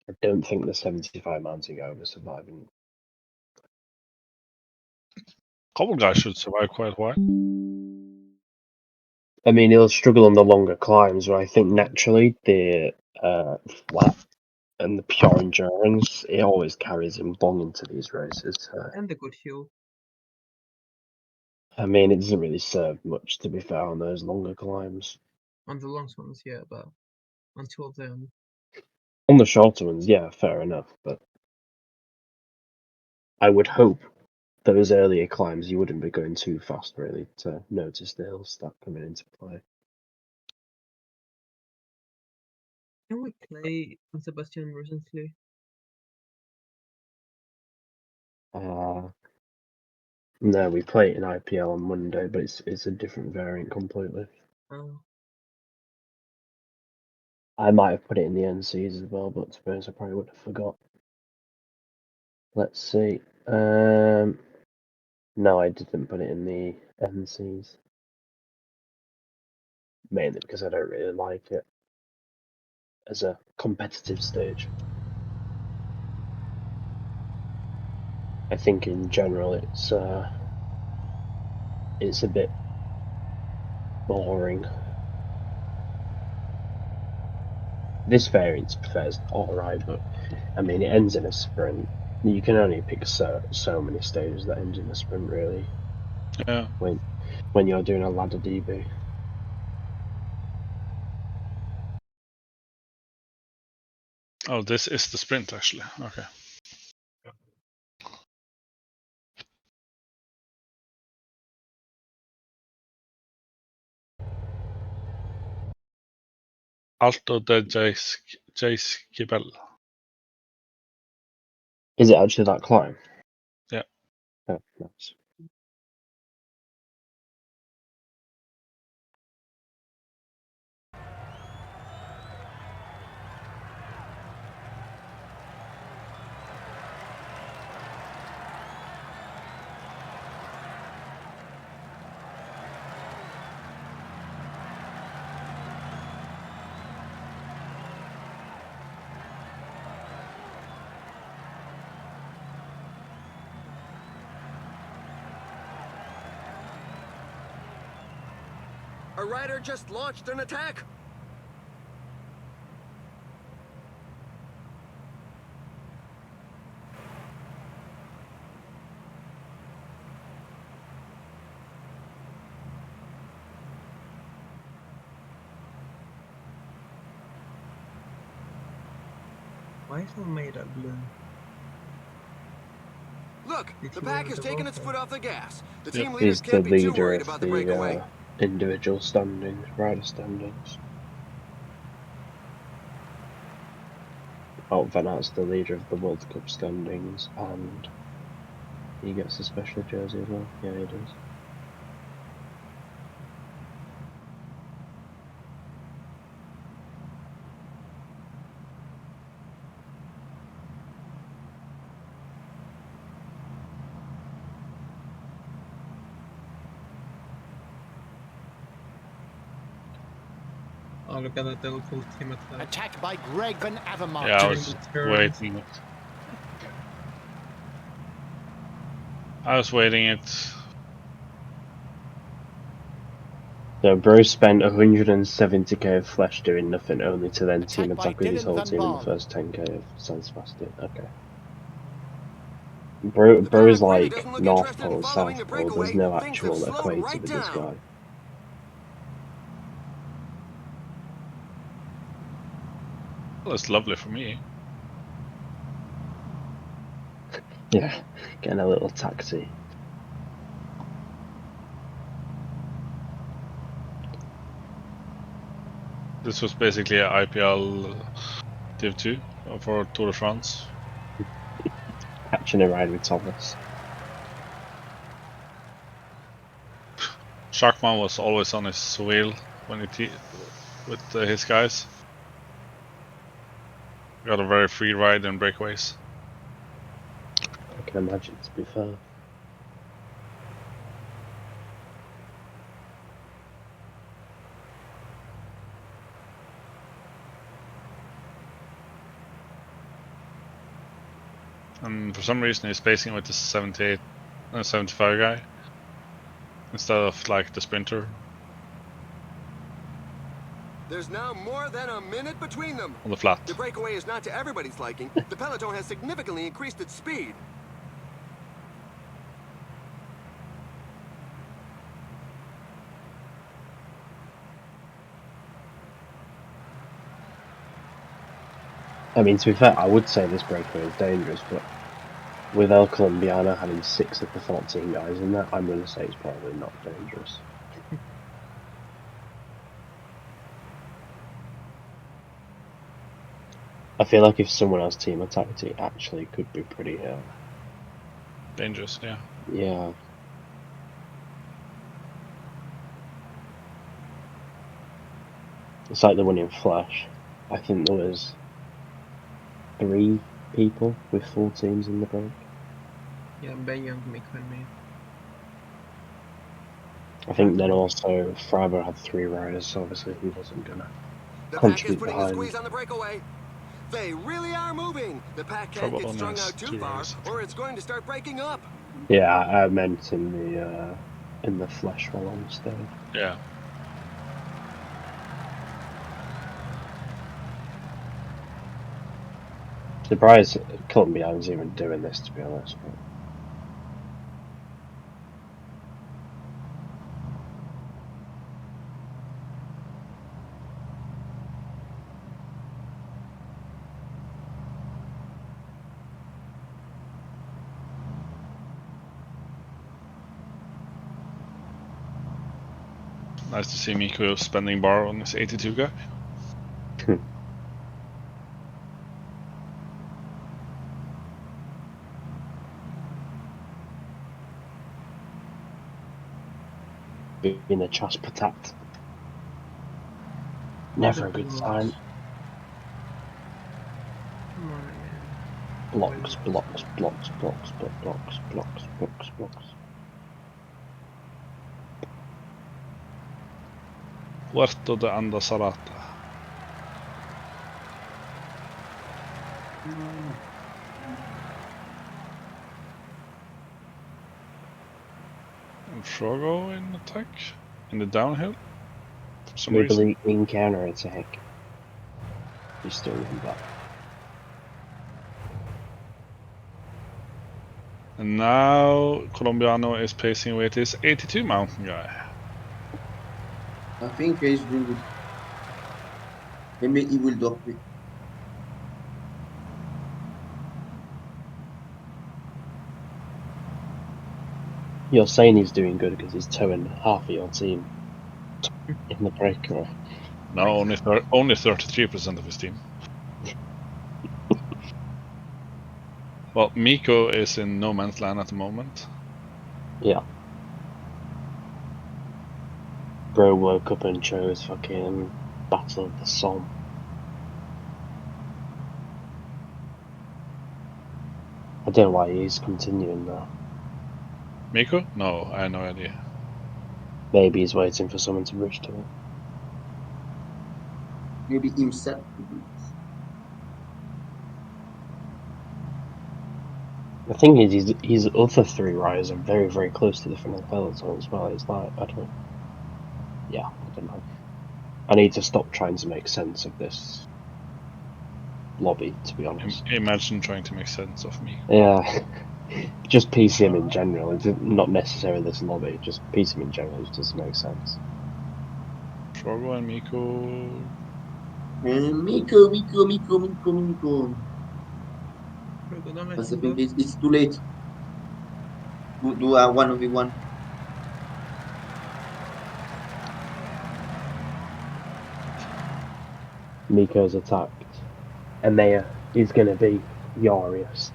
Speaker 5: I don't think the 75 mountain guy will survive.
Speaker 4: Couple guys should survive quite well.
Speaker 5: I mean, he'll struggle on the longer climbs, but I think naturally the flat and the pure endurance, it always carries him long into these races.
Speaker 8: And the good hill.
Speaker 5: I mean, it doesn't really serve much, to be fair, on those longer climbs.
Speaker 8: On the long ones, yeah, but on two of them.
Speaker 5: On the shorter ones, yeah, fair enough, but I would hope those earlier climbs you wouldn't be going too fast, really, to notice the hill start coming into play.
Speaker 8: Can we play on Sebastian recently?
Speaker 5: No, we play it in IPL on Monday, but it's a different variant completely.
Speaker 8: Oh.
Speaker 5: I might have put it in the NCs as well, but to be honest, I probably would have forgot. Let's see. No, I didn't put it in the NCs. Mainly because I don't really like it as a competitive stage. I think in general it's a bit boring. This variant's fair's alright, but I mean it ends in a sprint. You can only pick so many stages that end in a sprint, really.
Speaker 4: Yeah.
Speaker 5: When you're doing a ladder DB.
Speaker 4: Oh, this is the sprint actually. Okay. Alto de Jace Kibel.
Speaker 5: Is it actually that climb?
Speaker 4: Yeah.
Speaker 5: Oh, nice.
Speaker 6: A rider just launched an attack.
Speaker 8: Why is it made of blue?
Speaker 6: Look,
Speaker 8: Did
Speaker 6: the
Speaker 8: he
Speaker 6: pack
Speaker 8: win
Speaker 6: has
Speaker 8: the
Speaker 6: taken
Speaker 8: World
Speaker 6: its
Speaker 8: Cup?
Speaker 6: foot off the gas. The
Speaker 4: Yep.
Speaker 6: team leaders
Speaker 5: He's the
Speaker 6: can't be too
Speaker 5: leader
Speaker 6: worried
Speaker 5: of
Speaker 6: about the breakaway.
Speaker 5: individual standings, rider standings. Oh, Van Aert's the leader of the World Cup standings, and he gets a special jersey as well. Yeah, he does.
Speaker 8: Oh, look at that little full team at the
Speaker 7: Attack by Greg Van Avermaet.
Speaker 4: Yeah, I
Speaker 8: during
Speaker 4: was
Speaker 8: the turn.
Speaker 4: waiting. I was waiting it.
Speaker 5: So Bruce spent 170k of flesh doing nothing, only to then team
Speaker 7: Attack by
Speaker 5: attack with his
Speaker 7: Dylan
Speaker 5: whole
Speaker 7: Van
Speaker 5: team in the
Speaker 7: Baarle.
Speaker 5: first 10k of San Sebastian. Okay.
Speaker 6: The
Speaker 5: Bro's
Speaker 6: pack really
Speaker 5: like
Speaker 6: doesn't look
Speaker 5: North
Speaker 6: interested in
Speaker 5: Pole,
Speaker 6: following
Speaker 5: South
Speaker 6: the
Speaker 5: Pole. There's
Speaker 6: breakaway.
Speaker 5: no
Speaker 6: Things have
Speaker 5: actual
Speaker 6: slowed
Speaker 5: equator
Speaker 6: right
Speaker 5: with this
Speaker 6: down.
Speaker 5: guy.
Speaker 4: Well, it's lovely for me.
Speaker 5: Yeah, getting a little taxi.
Speaker 4: This was basically an IPL Div 2 for Tour de France.
Speaker 5: Catching a ride with Thomas.
Speaker 4: Sharkman was always on his wheel when he with his guys. Got a very free ride in breakaways.
Speaker 5: I can imagine, to be fair.
Speaker 4: And for some reason he's spacing with the 78 and 75 guy instead of like the sprinter.
Speaker 6: There's now more than a minute between them.
Speaker 4: On the flat.
Speaker 6: The breakaway is not to everybody's liking. The peloton has significantly increased its speed.
Speaker 5: I mean, to be fair, I would say this breakaway is dangerous, but with El Colombiano having 6 of the 14 guys in there, I'm going to say it's probably not dangerous. I feel like if someone else team attacked, it actually could be pretty
Speaker 4: Dangerous, yeah.
Speaker 5: yeah. It's like the one in Flash. I think there was 3 people with full teams in the break.
Speaker 8: Yeah, Ben Young, Mick Van Mee.
Speaker 5: I think then also Freiburg had 3 riders, so obviously he wasn't gonna
Speaker 6: The pack is
Speaker 5: contribute
Speaker 6: putting the
Speaker 5: behind.
Speaker 6: squeeze on the breakaway. They really are moving. The pack can't
Speaker 4: Trouble
Speaker 6: get
Speaker 4: on
Speaker 6: strung
Speaker 4: us,
Speaker 6: out too
Speaker 4: two
Speaker 6: far,
Speaker 4: riders.
Speaker 6: or it's going to start breaking up.
Speaker 5: Yeah, I meant in the Flash while on stage.
Speaker 4: Yeah.
Speaker 5: Surprised Colombiano's even doing this, to be honest.
Speaker 4: Nice to see Miku spending bar on this 82 guy.
Speaker 5: Being a chas patat. Never a good sign.
Speaker 8: Come on, man.
Speaker 5: Blocks, blocks, blocks, blocks, blocks, blocks, blocks, blocks.
Speaker 4: Puerto de Andasarata. And Frogo in attack in the downhill. some
Speaker 5: Maybe
Speaker 4: reason.
Speaker 5: in counter attack. He's still in back.
Speaker 4: And now Colombiano is pacing with his 82 mountain guy.
Speaker 3: I think he's doing good. Maybe he will drop it.
Speaker 5: You're saying he's doing good because he's towing half of your team in the breakaway.
Speaker 4: No, only 33% of his team. Well, Miko is in no man's land at the moment.
Speaker 5: Yeah. Bro woke up and chose fucking Battle of the Somme. I don't know why he's continuing that.
Speaker 4: Miko? No, I have no idea.
Speaker 5: Maybe he's waiting for someone to bridge to it.
Speaker 3: Maybe himself to do it.
Speaker 5: The thing is, his other three riders are very, very close to the front of the peloton as well. It's like, I don't know. Yeah, I don't know. I need to stop trying to make sense of this lobby, to be honest.
Speaker 4: Imagine trying to make sense of me.
Speaker 5: Yeah. Just PCM in general, it's not necessarily this lobby, just PCM in general, it doesn't make sense.
Speaker 4: Shorgo and Miko.
Speaker 3: Miko.
Speaker 8: Rogo, don't let
Speaker 3: But I
Speaker 8: him
Speaker 3: think
Speaker 8: go.
Speaker 3: it's too late. Do a 1v1.
Speaker 5: Miko's attacked. Emea is going to be furious.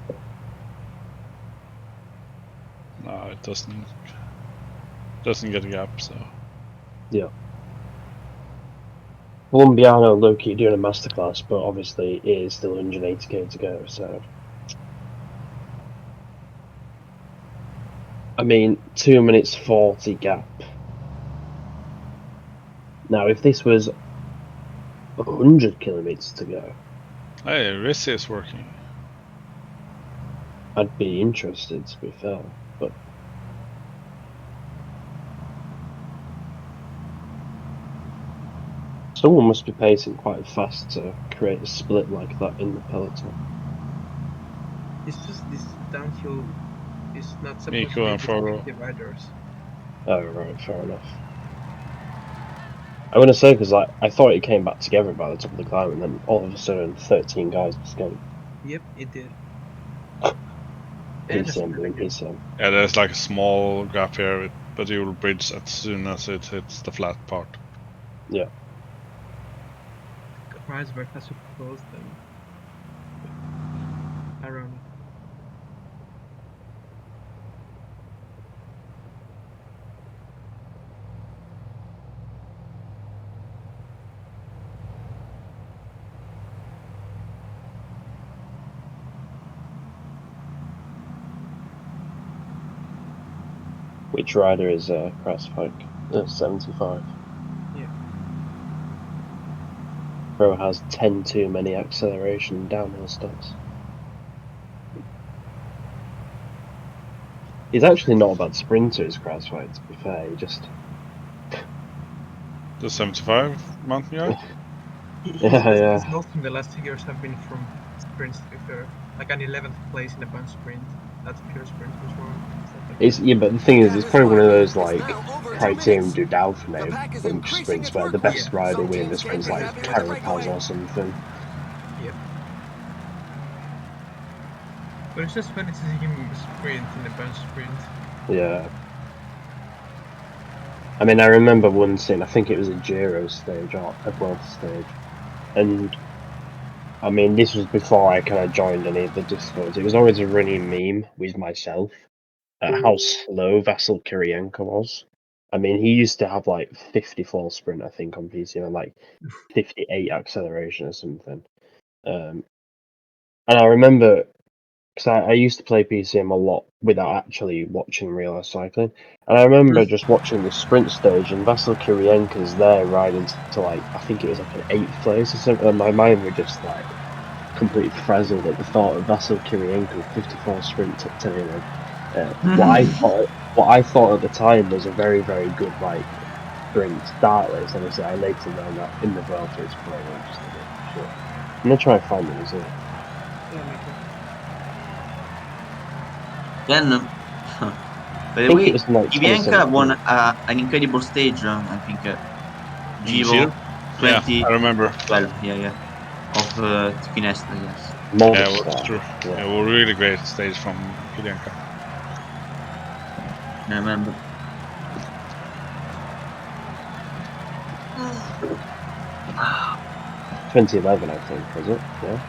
Speaker 4: No, it doesn't get a gap, so.
Speaker 5: Yeah. Colombiano low-key doing a masterclass, but obviously it is still 180k to go, so... I mean, 2 minutes 40 gap. Now, if this was 100 kilometers to go,
Speaker 4: Hey, Rissi is working.
Speaker 5: I'd be interested, to be fair, but... Someone must be pacing quite fast to create a split like that in the peloton.
Speaker 8: It's just this downhill is not supposed
Speaker 4: Miko
Speaker 8: to
Speaker 4: and
Speaker 8: be
Speaker 4: Frodo.
Speaker 8: between dividers.
Speaker 5: Oh, right, fair enough. I'm gonna say, because I thought it came back together by the top of the climb, and then all of a sudden 13 guys escaped.
Speaker 8: Yep, it did.
Speaker 5: PCM doing PCM.
Speaker 4: Yeah, there's like a small gap here, but you will bridge as soon as it hits the flat part.
Speaker 5: Yeah.
Speaker 8: Kreisberg has to close them. Ironic.
Speaker 5: Which rider is Kreisberg? 75.
Speaker 8: Yeah.
Speaker 5: Bro has 10 too many acceleration downhill stops. He's actually not a bad sprinter, is Kreisberg, to be fair. He just...
Speaker 4: The 75 mountain guy?
Speaker 5: Yeah.
Speaker 8: His most in the last 2 years have been from sprints, to be fair. Like an 11th place in a bunch sprint. That's pure sprint before.
Speaker 5: Yeah, but the thing is, it's probably one of those, like, criterium du Dauphiné bunch sprints where the best rider winning the sprint's like Carapaz or something.
Speaker 8: Yep. But it's just funny to see him sprint in a bunch sprint.
Speaker 5: Yeah. I mean, I remember one scene, I think it was a Giro stage or a World stage, and I mean, this was before I kind of joined any of the Discords. It was always a running meme with myself at how slow Vasil Kirienko was. I mean, he used to have like 54 sprint, I think, on PCM, and like 58 acceleration or something. And I remember, because I used to play PCM a lot without actually watching real life cycling, and I remember just watching the sprint stage, and Vasil Kirienko's there riding to like, I think it was like an 8th place or something, and my mind was just like completely frazzled at the thought of Vasil Kirienko 54 sprint turning in. What I thought at the time was a very, very good like sprint startless, obviously I later learned that in the Vuelta it's probably just a bit short. I'm gonna try and find the result.
Speaker 8: Yeah, me too.
Speaker 3: Then, by
Speaker 5: I
Speaker 3: the
Speaker 5: think
Speaker 3: way,
Speaker 5: it was in, like,
Speaker 3: Ivienka
Speaker 5: 2017.
Speaker 3: won an incredible stage, I think, Giro
Speaker 4: Giro? Yeah,
Speaker 3: 2012,
Speaker 4: I remember.
Speaker 3: yeah, of Finesta, yes.
Speaker 4: Yeah, it was
Speaker 5: Movistar.
Speaker 4: true.
Speaker 5: Yeah.
Speaker 4: It was a really great stage from Kilianka.
Speaker 3: I remember.
Speaker 5: 2011, I think, was it? Yeah.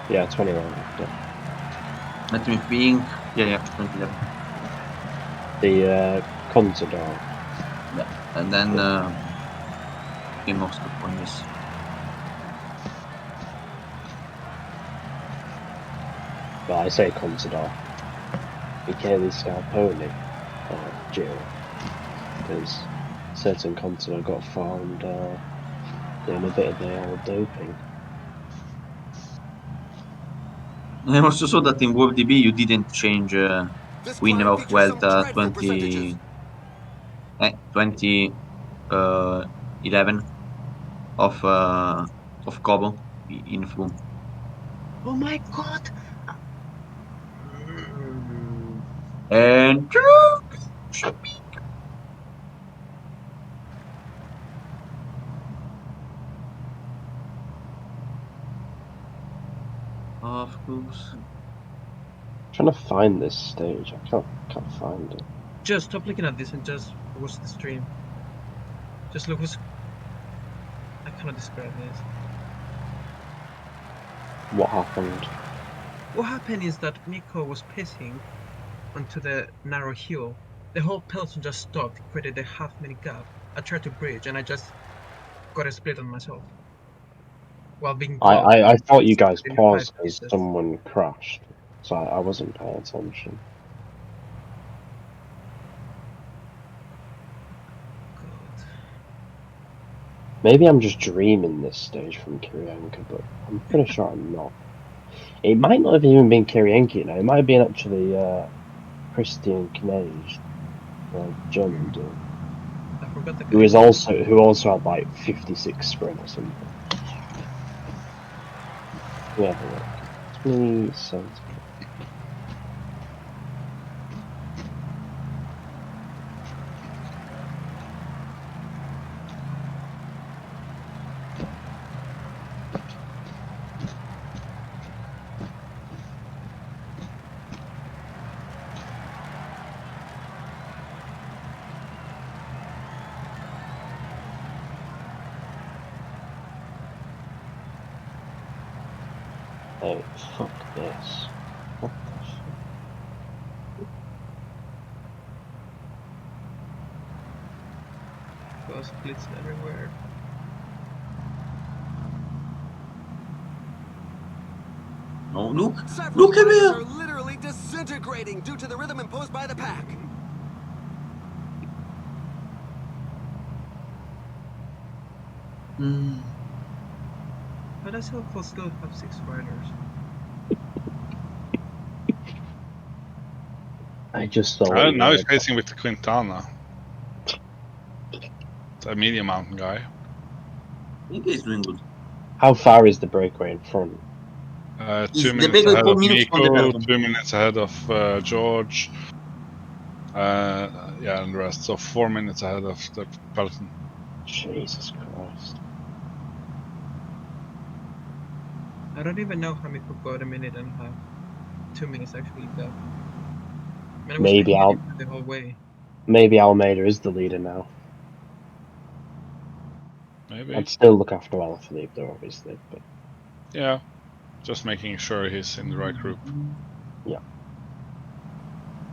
Speaker 5: Yeah, 2011. Yeah.
Speaker 3: Let me think. Yeah, 2011.
Speaker 5: The Contador.
Speaker 3: Yeah, and then came Moscow one, yes.
Speaker 5: Well, I say Contador. Michele Scarponi, Giro. Because certain Contador got found doing a bit of the old doping.
Speaker 3: I also saw that in WebDB you didn't change
Speaker 6: This
Speaker 3: winner
Speaker 6: climb
Speaker 3: of
Speaker 6: features some
Speaker 3: Vuelta
Speaker 6: dreadful percentages.
Speaker 3: 2011 of Cobo in Flume.
Speaker 8: Oh my god!
Speaker 3: And of course.
Speaker 5: Trying to find this stage, I can't find it.
Speaker 8: Just stop looking at this and just watch the stream. Just look what's... I cannot describe this.
Speaker 5: What happened?
Speaker 8: What happened is that Nico was pacing onto the narrow hill. The whole peloton just stopped, created a half-minute gap. I tried to bridge and I just got a split on myself. While being blocked.
Speaker 5: I thought you guys
Speaker 8: in 5
Speaker 5: paused because
Speaker 8: pieces.
Speaker 5: someone crashed, so I wasn't paying attention.
Speaker 8: God.
Speaker 5: Maybe I'm just dreaming this stage from Kirienka, but I'm pretty sure I'm not. It might not have even been Kirienka, you know. It might have been actually Christian Knage, the German dude,
Speaker 8: I forgot the
Speaker 5: who
Speaker 8: guy.
Speaker 5: also had like 56 sprint or something. Yeah, 2017. Oh, fuck this. What the fuck?
Speaker 8: Got splits everywhere.
Speaker 3: No, look
Speaker 6: Several
Speaker 3: at
Speaker 6: riders
Speaker 3: me!
Speaker 6: are literally disintegrating due to the rhythm imposed by the pack.
Speaker 8: How does Helpful still have 6 riders?
Speaker 5: I just saw it.
Speaker 4: Now he's racing with Quintana. The medium mountain guy.
Speaker 3: I think he's doing good.
Speaker 5: How far is the breakaway in front?
Speaker 4: 2
Speaker 3: The
Speaker 4: minutes
Speaker 3: bigger
Speaker 4: ahead
Speaker 3: 4
Speaker 4: of
Speaker 3: minutes from the
Speaker 4: Nico,
Speaker 3: peloton.
Speaker 4: 2 minutes ahead of George. Yeah, and the rest. So 4 minutes ahead of the peloton.
Speaker 5: Jesus Christ.
Speaker 8: I don't even know how Miko got a minute and a half. 2 minutes actually gap. I mean, I was
Speaker 5: Maybe
Speaker 8: paying the whole way.
Speaker 5: maybe Almeida is the leader now.
Speaker 4: Maybe.
Speaker 5: I'd still look after Alaphilippe though, obviously, but
Speaker 4: Yeah. Just making sure he's in the right group.
Speaker 5: yeah.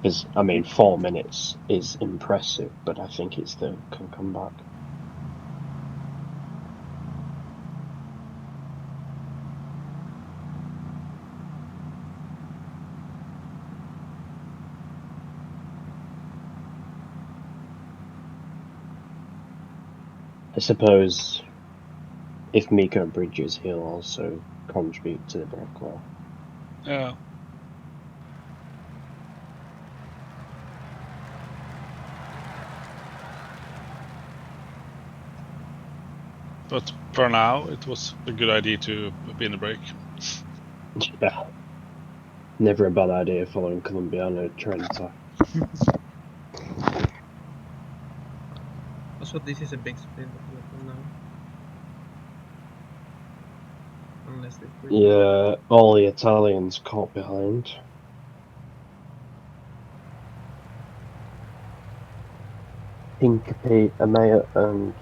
Speaker 5: Because, I mean, 4 minutes is impressive, but I think it still can come back. I suppose if Miko bridges, he'll also contribute to the breakaway.
Speaker 4: Yeah. But for now, it was a good idea to be in the break.
Speaker 5: Yeah. Never a bad idea following Colombiano Trenta.
Speaker 8: Also, this is a big sprint now. Unless they quit.
Speaker 5: Yeah, all the Italians caught behind. Hinkapi, Amaya, and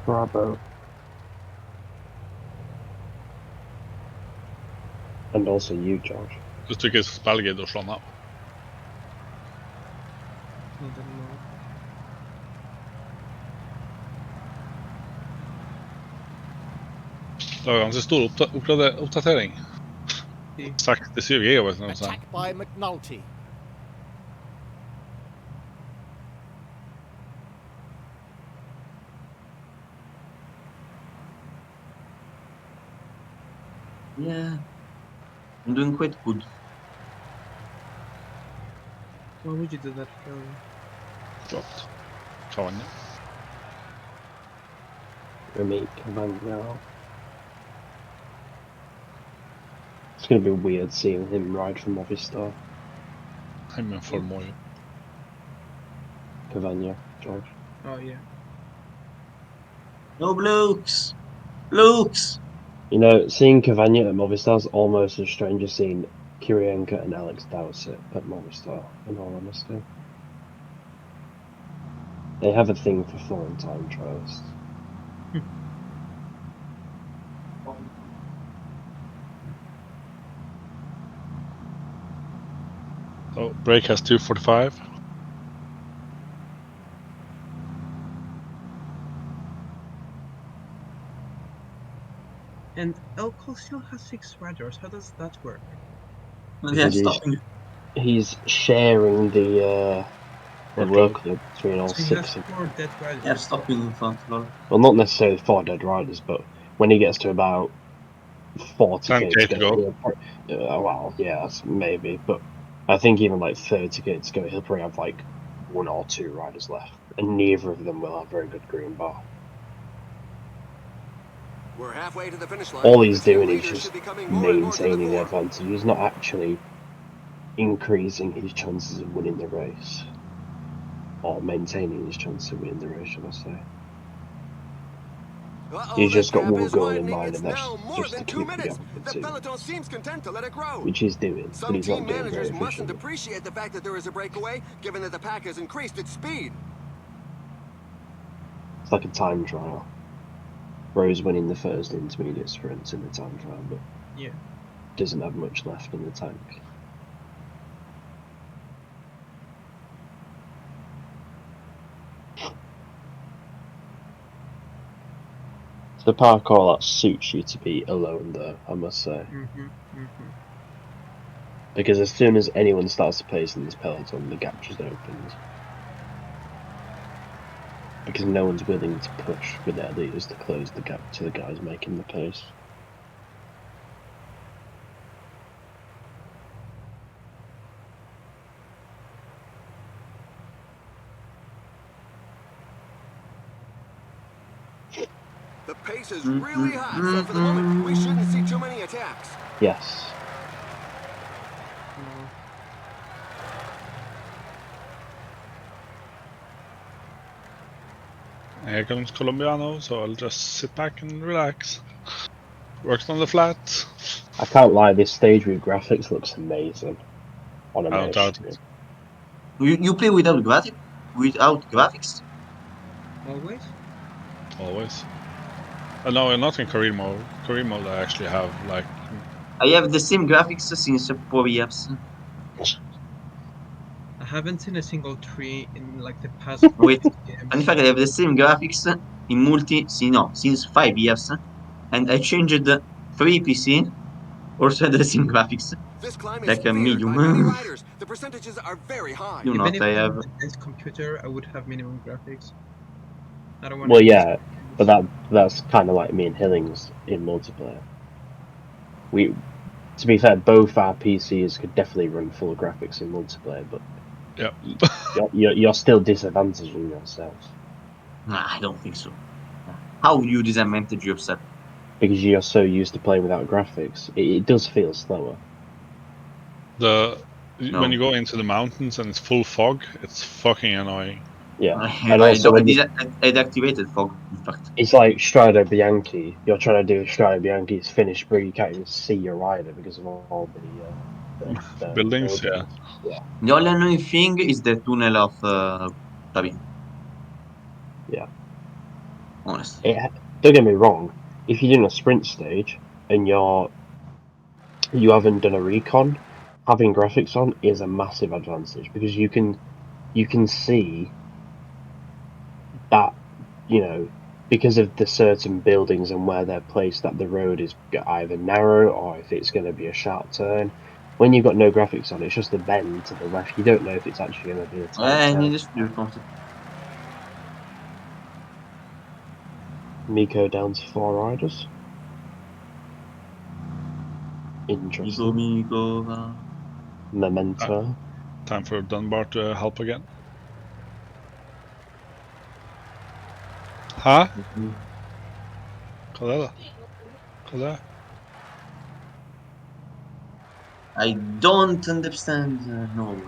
Speaker 5: Bravo. And also you, George.
Speaker 4: Jag tycker spelgate och slåna.
Speaker 8: I don't know.
Speaker 4: Det var ganska stor uppdatering.
Speaker 8: See.
Speaker 4: 67 gigabyte någonstans.
Speaker 7: Attack by McNulty.
Speaker 3: Yeah, I'm doing quite good.
Speaker 8: Why would you do that, Phil?
Speaker 4: Dropped. Cavagna.
Speaker 5: Remake Cavagna. It's gonna be weird seeing him ride from Movistar.
Speaker 4: I'm in for more.
Speaker 5: Cavagna, George.
Speaker 8: Oh yeah.
Speaker 3: No blokes! Blokes!
Speaker 5: You know, seeing Cavagna at Movistar is almost as strange as seeing Kirienka and Alex Dowsett at Movistar, in all honesty. They have a thing for Florentine trials.
Speaker 4: So break has 2:45.
Speaker 8: And Elko still has 6 riders. How does that work?
Speaker 3: Well, yeah,
Speaker 5: Because
Speaker 3: stopping.
Speaker 5: he's sharing the workload between all
Speaker 8: So he
Speaker 5: 6
Speaker 8: has
Speaker 5: of
Speaker 8: 4 dead riders.
Speaker 3: Yeah, stopping in front. Lol.
Speaker 5: Well, not necessarily 4 dead riders, but when he gets to about 40k
Speaker 4: 10K
Speaker 5: to
Speaker 4: to
Speaker 5: go, well, yeah, maybe, but I think even like 30k to go, he'll probably have like 1 or 2 riders left, and neither of them will have very good green bar.
Speaker 6: We're halfway to the finish line.
Speaker 5: All he's
Speaker 6: The two
Speaker 5: doing is
Speaker 6: leaders
Speaker 5: just
Speaker 6: should be coming more and more to
Speaker 5: maintaining the
Speaker 6: fore.
Speaker 5: advantage. He's not actually increasing his chances of winning the race, or maintaining his chances of winning the race, should I say. He's just got one goal in mind, and that's just to keep the gap of the two.
Speaker 6: peloton seems content to let it grow.
Speaker 5: Which he's doing, but
Speaker 6: Some
Speaker 5: he's
Speaker 6: team
Speaker 5: not doing very
Speaker 6: managers mustn't
Speaker 5: efficiently.
Speaker 6: appreciate the fact that there is a breakaway, given that the pack has increased its speed.
Speaker 5: It's like a time trial. Rose winning the first intermediate sprints in the time trial, but
Speaker 8: Yeah.
Speaker 5: doesn't have much left in the tank. The parkour that suits you to be alone, though, I must say. Because as soon as anyone starts to pace in this peloton, the gap just opens. Because no one's willing to push with their leaders to close the gap to the guys making the pace.
Speaker 6: The pace is really hot, so for the moment, we shouldn't see too many attacks.
Speaker 5: Yes.
Speaker 4: Here comes Colombiano, so I'll just sit back and relax. Works on the flat.
Speaker 5: I can't lie, this stage with graphics looks amazing. On a
Speaker 4: I don't doubt
Speaker 5: screen.
Speaker 4: it.
Speaker 3: You play without graphics?
Speaker 8: Always?
Speaker 4: Always. No, not in career mode. Career mode I actually have like...
Speaker 3: I have the same graphics since 4 years.
Speaker 8: I haven't seen a single tree in like the past.
Speaker 3: Wait,
Speaker 8: games.
Speaker 3: in fact I have the same graphics in multi, since 5 years. And I changed 3 PC, also had the same graphics.
Speaker 6: This climb is
Speaker 3: Like a
Speaker 6: feared
Speaker 3: medium.
Speaker 6: by many riders. The percentages are very high.
Speaker 3: You know,
Speaker 8: Even if
Speaker 3: I
Speaker 8: I
Speaker 3: have...
Speaker 8: had the best computer, I would have minimum graphics. I don't want.
Speaker 5: Well, yeah, but that's kind of like me and Hillings in multiplayer. To be fair, both our PCs could definitely run full graphics in multiplayer, but
Speaker 4: Yep.
Speaker 5: you're still disadvantaging yourself.
Speaker 3: Nah, I don't think so. How you disadvantage yourself?
Speaker 5: Because you're so used to playing without graphics. It does feel slower.
Speaker 4: When
Speaker 3: No.
Speaker 4: you go into the mountains and it's full fog, it's fucking annoying.
Speaker 5: Yeah.
Speaker 3: I,
Speaker 5: And also when
Speaker 3: I deactivated fog, in fact.
Speaker 5: it's like Strade Bianchi. You're trying to do Strade Bianchi's finished, but you can't even see your rider because of all the
Speaker 4: Buildings, yeah.
Speaker 5: Yeah.
Speaker 3: The only annoying thing is the tunnel of Tabi.
Speaker 5: Yeah.
Speaker 3: Honestly.
Speaker 5: Don't get me wrong. If you're in a sprint stage and you haven't done a recon, having graphics on is a massive advantage because you can see that, you know, because of the certain buildings and where they're placed, that the road is either narrow or if it's going to be a sharp turn. When you've got no graphics on, it's just a bend to the left. You don't know if it's actually going to be a tight
Speaker 3: I
Speaker 5: turn.
Speaker 3: need this to be concept.
Speaker 5: Miko down to 4 riders. Interesting.
Speaker 3: Miko.
Speaker 5: Memento.
Speaker 4: Time for Dunbar to help again. Hæ? Hva er det, da? Hva er det?
Speaker 3: I don't understand Norway.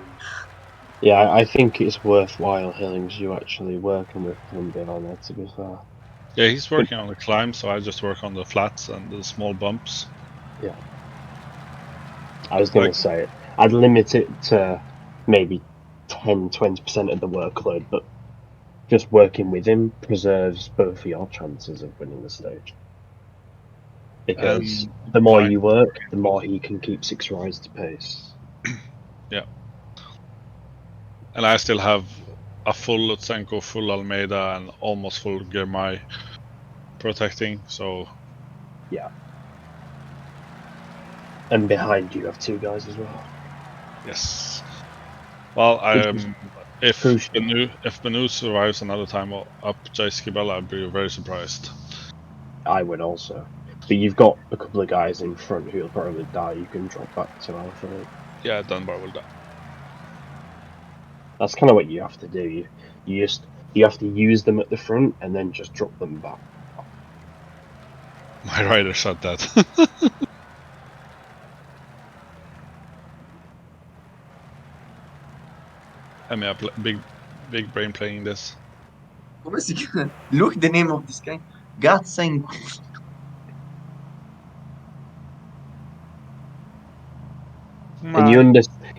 Speaker 5: Yeah, I think it's worthwhile, Hillings, you actually working with Columbia on it, to be fair.
Speaker 4: Yeah, he's working on the climb, so I just work on the flats and the small bumps.
Speaker 5: Yeah. I was going to say it. I'd limit it to maybe 10-20% of the workload, but just working with him preserves both your chances of winning the stage. Because the more you work, the more he can keep 6 rides to pace.
Speaker 4: Yeah. And I still have a full Lutsenko, full Almeida, and almost full Girmay protecting, so...
Speaker 5: Yeah. And behind you have 2 guys as well.
Speaker 4: Yes. Well, if Benu survives another time up Jaiskibel, I'd be very surprised.
Speaker 5: I would also. But you've got a couple of guys in front who'll probably die. You can drop back to Alpha 8.
Speaker 4: Yeah, Dunbar will die.
Speaker 5: That's kind of what you have to do. You have to use them at the front and then just drop them back.
Speaker 4: My rider said that. I mean, big brain playing this.
Speaker 3: Look the name of this guy. Gazza in
Speaker 5: And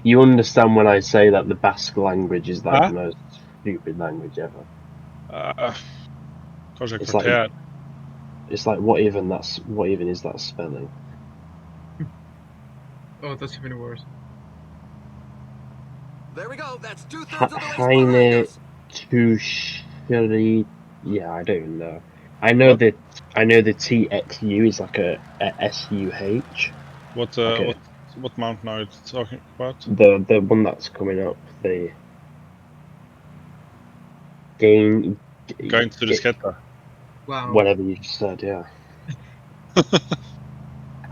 Speaker 5: you understand when I say that the Basque language is like the most stupid language ever. It's like what even is that spelling?
Speaker 8: Oh, that's even worse.
Speaker 6: There we go. That's 2/3 of the race behind us.
Speaker 5: Tushari. Yeah, I don't even know. I know the TXU is like a SUH.
Speaker 4: What mountain are you talking about?
Speaker 5: The one that's coming up. The game.
Speaker 4: Going to the Sketta.
Speaker 8: Wow.
Speaker 5: Whatever you just said, yeah.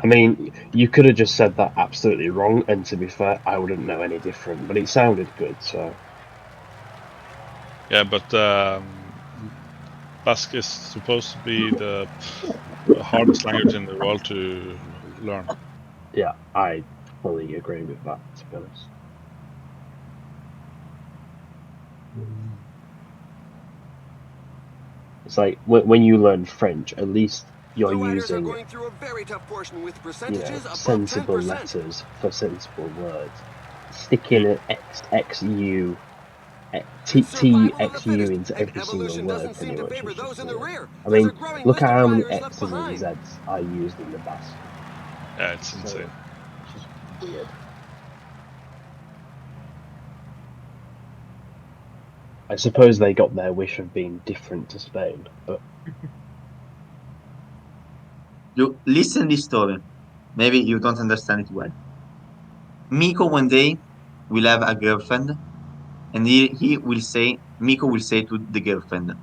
Speaker 5: I mean, you could have just said that absolutely wrong, and to be fair, I wouldn't know any different, but it sounded good, so...
Speaker 4: Yeah, but Basque is supposed to be the hardest language in the world to learn.
Speaker 5: Yeah, I fully agree with that, to be honest. It's like, when you learn French, at least you're using
Speaker 6: going through a very tough portion with percentages above
Speaker 5: sensible
Speaker 6: 10%.
Speaker 5: letters for sensible words. Sticking an XU, TXU into every single word pretty much is just weird. I mean, look at how many X's and Z's I used in the Basque.
Speaker 4: Yeah, it's insane.
Speaker 5: It's just weird. I suppose they got their wish of being different to Spain, but...
Speaker 3: You listen this story. Maybe you don't understand it well. Miko one day will have a girlfriend, and Miko will say to the girlfriend,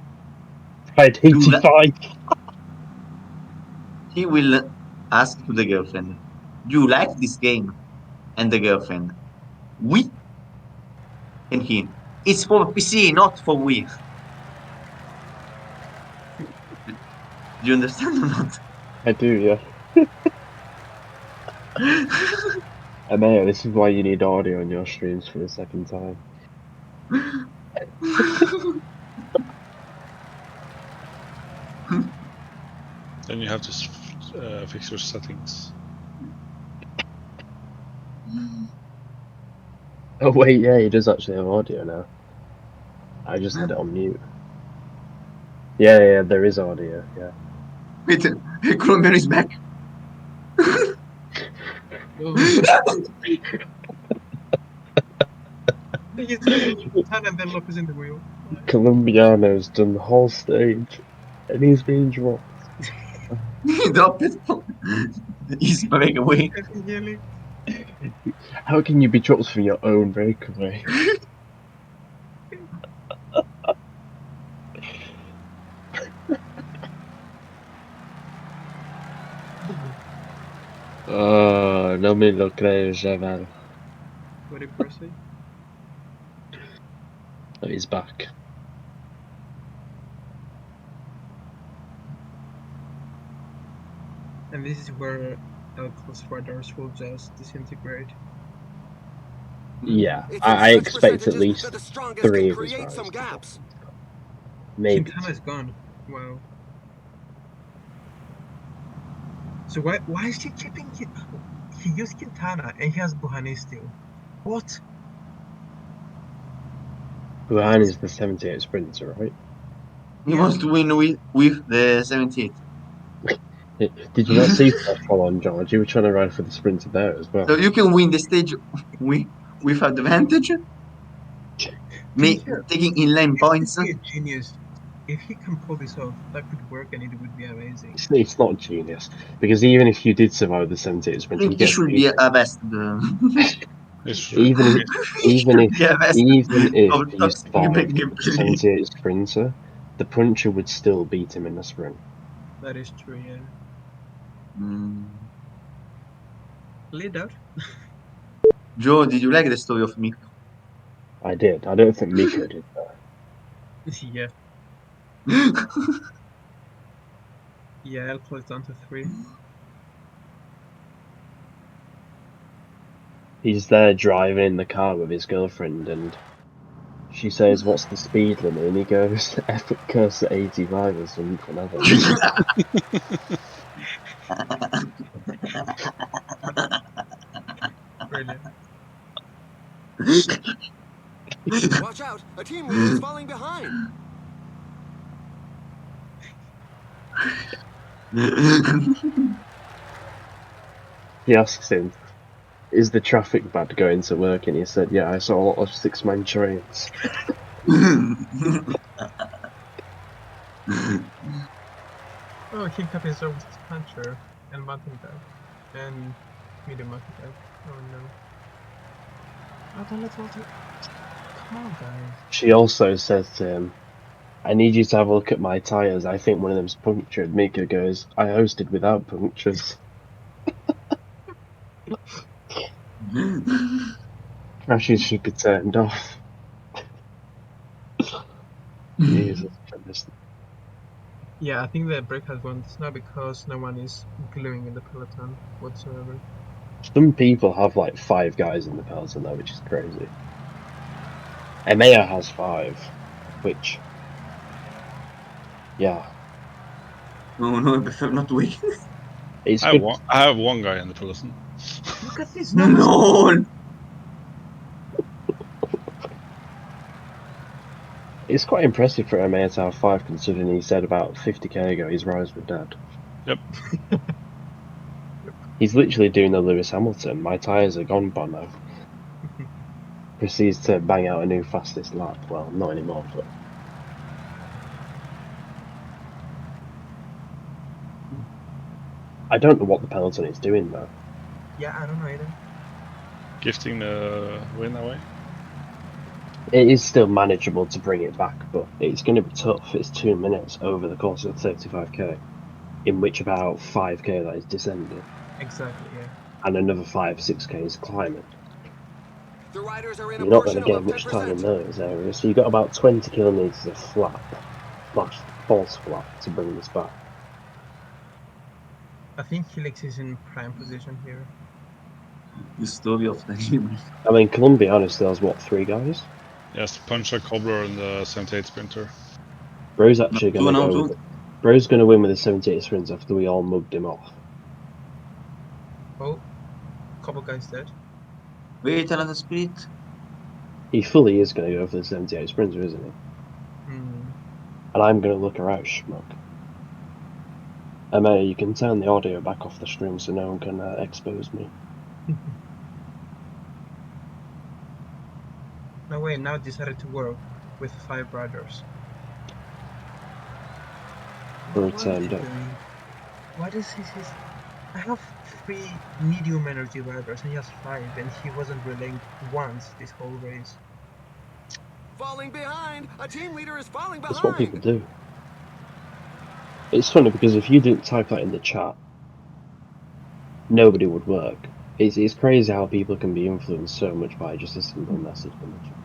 Speaker 5: I'd 85.
Speaker 3: He will ask to the girlfriend, do you like this game? And the girlfriend, oui. And he, it's for PC, not for Wii. Do you understand or not?
Speaker 5: I do, yeah. Amaya, this is why you need audio on your streams for the second time.
Speaker 4: Then you have to fix your settings.
Speaker 5: Oh wait, yeah, he does actually have audio now. I just had it on mute. Yeah, there is audio, yeah.
Speaker 3: Wait, Colombian is back.
Speaker 8: He's getting Quintana and then Lopez in the wheel.
Speaker 5: Colombiano's done the whole stage, and he's being dropped.
Speaker 3: He dropped it. He's breakaway.
Speaker 8: Nearly.
Speaker 5: How can you be dropped for your own breakaway? Oh, no me lo creo, chaval.
Speaker 8: What did Percy say?
Speaker 5: Oh, he's back.
Speaker 8: And this is where Elco's radars will just disintegrate.
Speaker 5: Yeah,
Speaker 6: It's in
Speaker 5: I
Speaker 6: such
Speaker 5: expect at
Speaker 6: percentages
Speaker 5: least
Speaker 6: that the strongest
Speaker 5: 3
Speaker 6: can
Speaker 5: of his
Speaker 6: create
Speaker 5: riders
Speaker 6: some
Speaker 5: to drop.
Speaker 6: gaps.
Speaker 5: Maybe
Speaker 8: Quintana's
Speaker 5: 2.
Speaker 8: gone. Wow. So why is he keeping it? He used Quintana and he has Buhani still. What?
Speaker 5: Buhan is the 78 sprinter, right?
Speaker 3: He
Speaker 8: Yeah.
Speaker 3: wants to win with the 78.
Speaker 5: Did you not see that follow on, George? You were trying to ride for the sprinter there as well.
Speaker 3: So you can win the stage with advantage,
Speaker 8: To be fair,
Speaker 3: taking inline
Speaker 8: this could
Speaker 3: points.
Speaker 8: be a genius. If he can pull this off, that could work and it would be amazing.
Speaker 5: It's not genius, because even if you did survive the 78
Speaker 3: I
Speaker 5: sprinter,
Speaker 3: think
Speaker 5: you
Speaker 3: he
Speaker 5: get
Speaker 3: should be a best.
Speaker 5: even
Speaker 3: He should be a best
Speaker 5: if
Speaker 3: of
Speaker 5: you
Speaker 3: toxic
Speaker 5: survived the
Speaker 3: gameplay.
Speaker 5: 78 sprinter, the puncher would still beat him in the sprint.
Speaker 8: That is true, yeah.
Speaker 3: Mm.
Speaker 8: Lead out.
Speaker 3: Joe, did you like the story of Miko?
Speaker 5: I did. I don't think Miko did that.
Speaker 8: Yeah. Yeah, Elco is down to 3.
Speaker 5: He's there driving in the car with his girlfriend, and she says, "What's the speed limit?" And he goes, "Epic curse at 85 or something." I don't know.
Speaker 8: Brilliant.
Speaker 6: Watch out! A team leader is falling behind.
Speaker 5: He asks him, "Is the traffic bad going to work?" And he said, "Yeah, I saw a lot of 6-man trains."
Speaker 8: Oh, he got his own puncher and mountain bike. And medium mountain bike. Oh no. Oh, don't let Walter. Come on, guys.
Speaker 5: She also says to him, "I need you to have a look at my tyres. I think one of them's punctured." Mika goes, "I hosted without punctures." Crashes should be turned off. Jesus Christ.
Speaker 8: Yeah, I think the break has won this now because no one is gluing in the peloton whatsoever.
Speaker 5: Some people have like 5 guys in the peloton though, which is crazy. Emea has 5, which, yeah,
Speaker 3: No, I prefer not to win.
Speaker 5: it's
Speaker 4: I
Speaker 5: good.
Speaker 4: have one guy in the peloton.
Speaker 8: Look at this!
Speaker 3: No.
Speaker 5: It's quite impressive for Emea to have 5, considering he said about 50k ago his rides were dead.
Speaker 4: Yep.
Speaker 5: He's literally doing the Lewis Hamilton. My tyres are gone, Bono. Proceeds to bang out a new fastest lap. Well, not anymore, but. I don't know what the peloton is doing though.
Speaker 8: Yeah, I don't know either.
Speaker 4: Gifting the win away.
Speaker 5: It is still manageable to bring it back, but it's going to be tough. It's 2 minutes over the course of 35k, in which about 5k that is descending.
Speaker 8: Exactly, yeah.
Speaker 5: And another 5-6k is climbing.
Speaker 6: The riders are in
Speaker 5: You're
Speaker 6: a
Speaker 5: not going
Speaker 6: portion
Speaker 5: to get
Speaker 6: above
Speaker 5: much time in
Speaker 6: 10%.
Speaker 5: those areas, so you've got about 20 kilometres of flat, / false flat, to bring this back.
Speaker 8: I think Helix is in prime position here.
Speaker 3: The story of the human.
Speaker 5: I mean, Columbia still has what, 3 guys?
Speaker 4: Yes, Puncher, Cobbler, and the 78 Sprinter.
Speaker 5: Bro's actually
Speaker 3: Two
Speaker 5: gonna
Speaker 3: now,
Speaker 5: go.
Speaker 3: two.
Speaker 5: Bro's gonna win with the 78 sprints after we all mugged him off.
Speaker 8: Oh, couple guys dead.
Speaker 3: Wait another split.
Speaker 5: He fully is gonna go for the 78 sprinter, isn't he?
Speaker 8: Hmm.
Speaker 5: And I'm gonna look her out, schmuck. Emma, you can turn the audio back off the stream so no one can expose me.
Speaker 8: No way, now it decided to work with 5 riders.
Speaker 5: Bro
Speaker 8: What is
Speaker 5: turned
Speaker 8: he
Speaker 5: up.
Speaker 8: doing? What is his... I have 3 medium energy riders and he has 5 and he wasn't relaying once this whole race.
Speaker 6: Falling behind! A team leader is falling behind!
Speaker 5: That's what people do. It's funny because if you didn't type that in the chat, nobody would work. It's crazy how people can be influenced so much by just a simple message in the chat.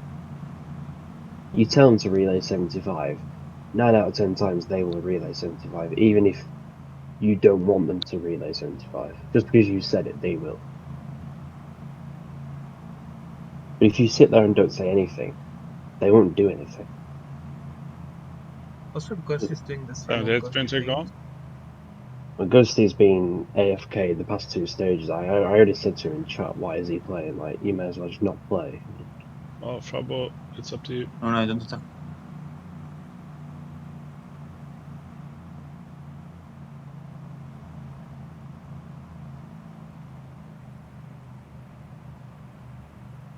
Speaker 5: You tell them to relay 75, 9 out of 10 times they will relay 75, even if you don't want them to relay 75. Just because you said it, they will. But if you sit there and don't say anything, they won't do anything.
Speaker 8: Also, Ghost is doing the same.
Speaker 4: 78 Sprinter gone.
Speaker 5: When Ghosty's been AFK the past 2 stages, I already said to him in chat, why is he playing? Like, you may as well just not play.
Speaker 4: Oh, Frabo, it's up to you.
Speaker 3: No, I don't attack.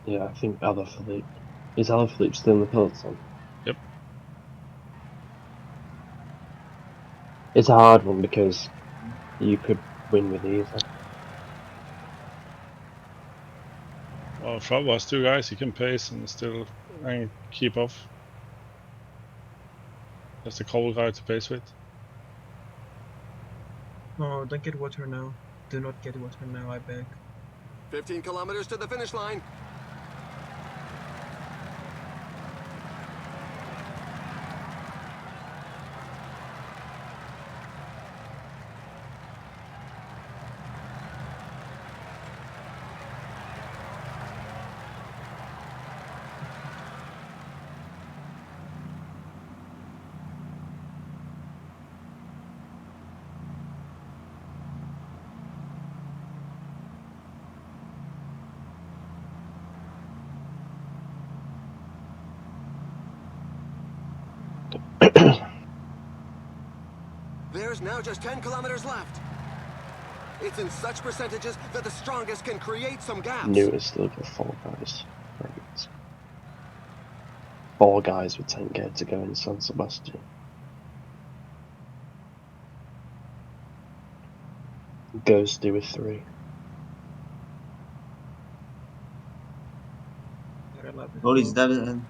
Speaker 5: Yeah, I think Alaphilippe. Is Alaphilippe still in the peloton?
Speaker 4: Yep.
Speaker 5: It's a hard one because you could win with either.
Speaker 4: Well, Frabo has 2 guys, he can pace and still keep off. That's the Cobble guy to pace with.
Speaker 8: No, don't get water now. Do not get water now, I beg.
Speaker 6: 15 kilometers to the finish line. There's now just 10 kilometers left. It's in such percentages that the strongest can create some gaps.
Speaker 5: Knew it still got 4 guys. Right. 4 guys with 10k to go in San Sebastian. Ghosty with 3.
Speaker 3: All is that.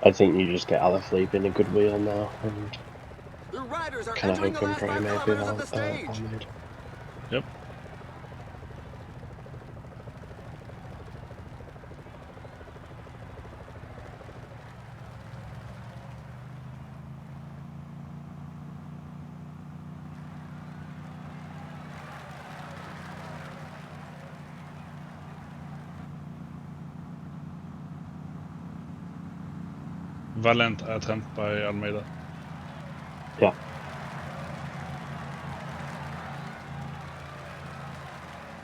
Speaker 5: I think you just get Alaphilippe in a good wheel now, and
Speaker 6: The riders are
Speaker 5: can I
Speaker 6: entering
Speaker 5: hope
Speaker 6: the
Speaker 5: and
Speaker 6: last
Speaker 5: pray
Speaker 6: 5
Speaker 5: maybe
Speaker 6: kilometers of the stage.
Speaker 5: Almeida.
Speaker 4: Yep. Valiant attempt by Almeida.
Speaker 5: Yeah.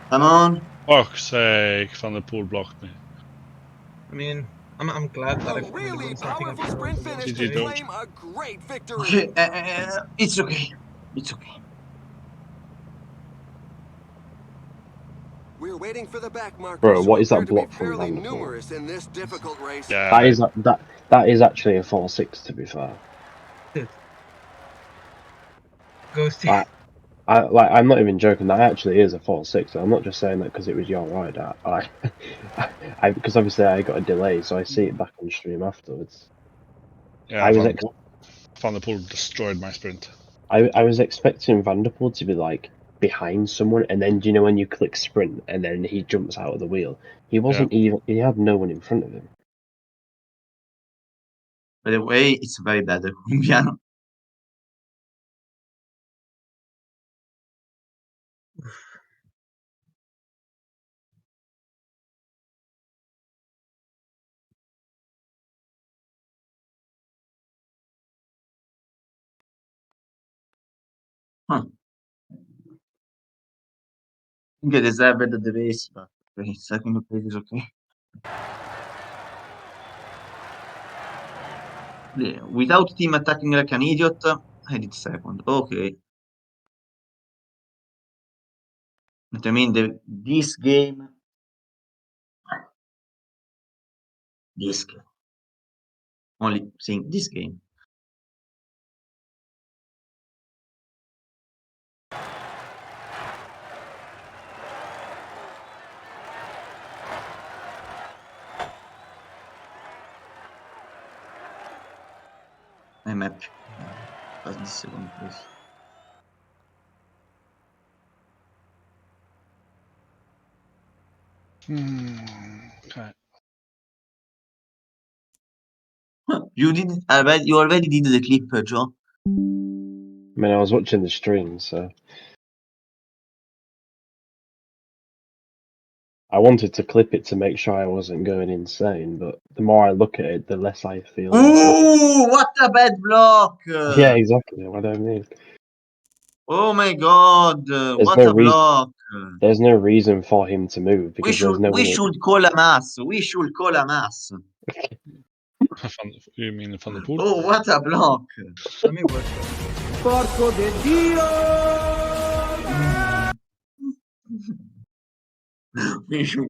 Speaker 3: Come on.
Speaker 4: Fuck's sake, Van der Poel blocked me.
Speaker 8: I mean, I'm glad that I
Speaker 6: A
Speaker 8: finally
Speaker 6: really
Speaker 8: won something
Speaker 6: powerful
Speaker 8: after
Speaker 6: sprint
Speaker 8: a long
Speaker 6: finish
Speaker 4: GG,
Speaker 6: to
Speaker 8: stage.
Speaker 4: dude.
Speaker 6: claim a great victory.
Speaker 3: Okay, it's okay. It's okay.
Speaker 6: We're waiting for the back markers.
Speaker 5: Bro, what
Speaker 6: who
Speaker 5: is that
Speaker 6: appear to be
Speaker 5: block from
Speaker 6: fairly
Speaker 5: Van der Poel?
Speaker 6: numerous in this difficult race.
Speaker 4: Yeah.
Speaker 5: That is actually a 4-6 to be fair.
Speaker 8: Ghosty.
Speaker 5: I'm not even joking. That actually is a 4.6. I'm not just saying that because it was your ride. Because obviously I got a delay, so I see it back on stream afterwards.
Speaker 4: Yeah, Van der Poel destroyed my sprint.
Speaker 5: I was expecting Van der Poel to be like behind someone, and then you know when you click sprint, and then he jumps out of the wheel. He wasn't even. He had no one in front of him.
Speaker 3: By the way, it's very bad, the Colombiano. Huh. I think they deserved the race, but okay, second place is okay. Yeah, without team attacking like an idiot, I did second. Okay. But I mean, this game. Only saying this game. I'm happy. That's the second place.
Speaker 4: Okay.
Speaker 3: You did. You already did the clip, Joe.
Speaker 5: I mean, I was watching the stream, so I wanted to clip it to make sure I wasn't going insane. But the more I look at it, the less I feel.
Speaker 3: Ooh, what a bad block!
Speaker 5: Yeah, exactly. What I mean.
Speaker 3: Oh my God! What
Speaker 5: no
Speaker 3: a block!
Speaker 5: There's no reason for him to move because there's no.
Speaker 3: We should call a mass. We should call a mass.
Speaker 4: You mean Van der Poel?
Speaker 3: Oh, what a block!
Speaker 8: Let me watch that.
Speaker 6: Porco de Dio!
Speaker 3: We should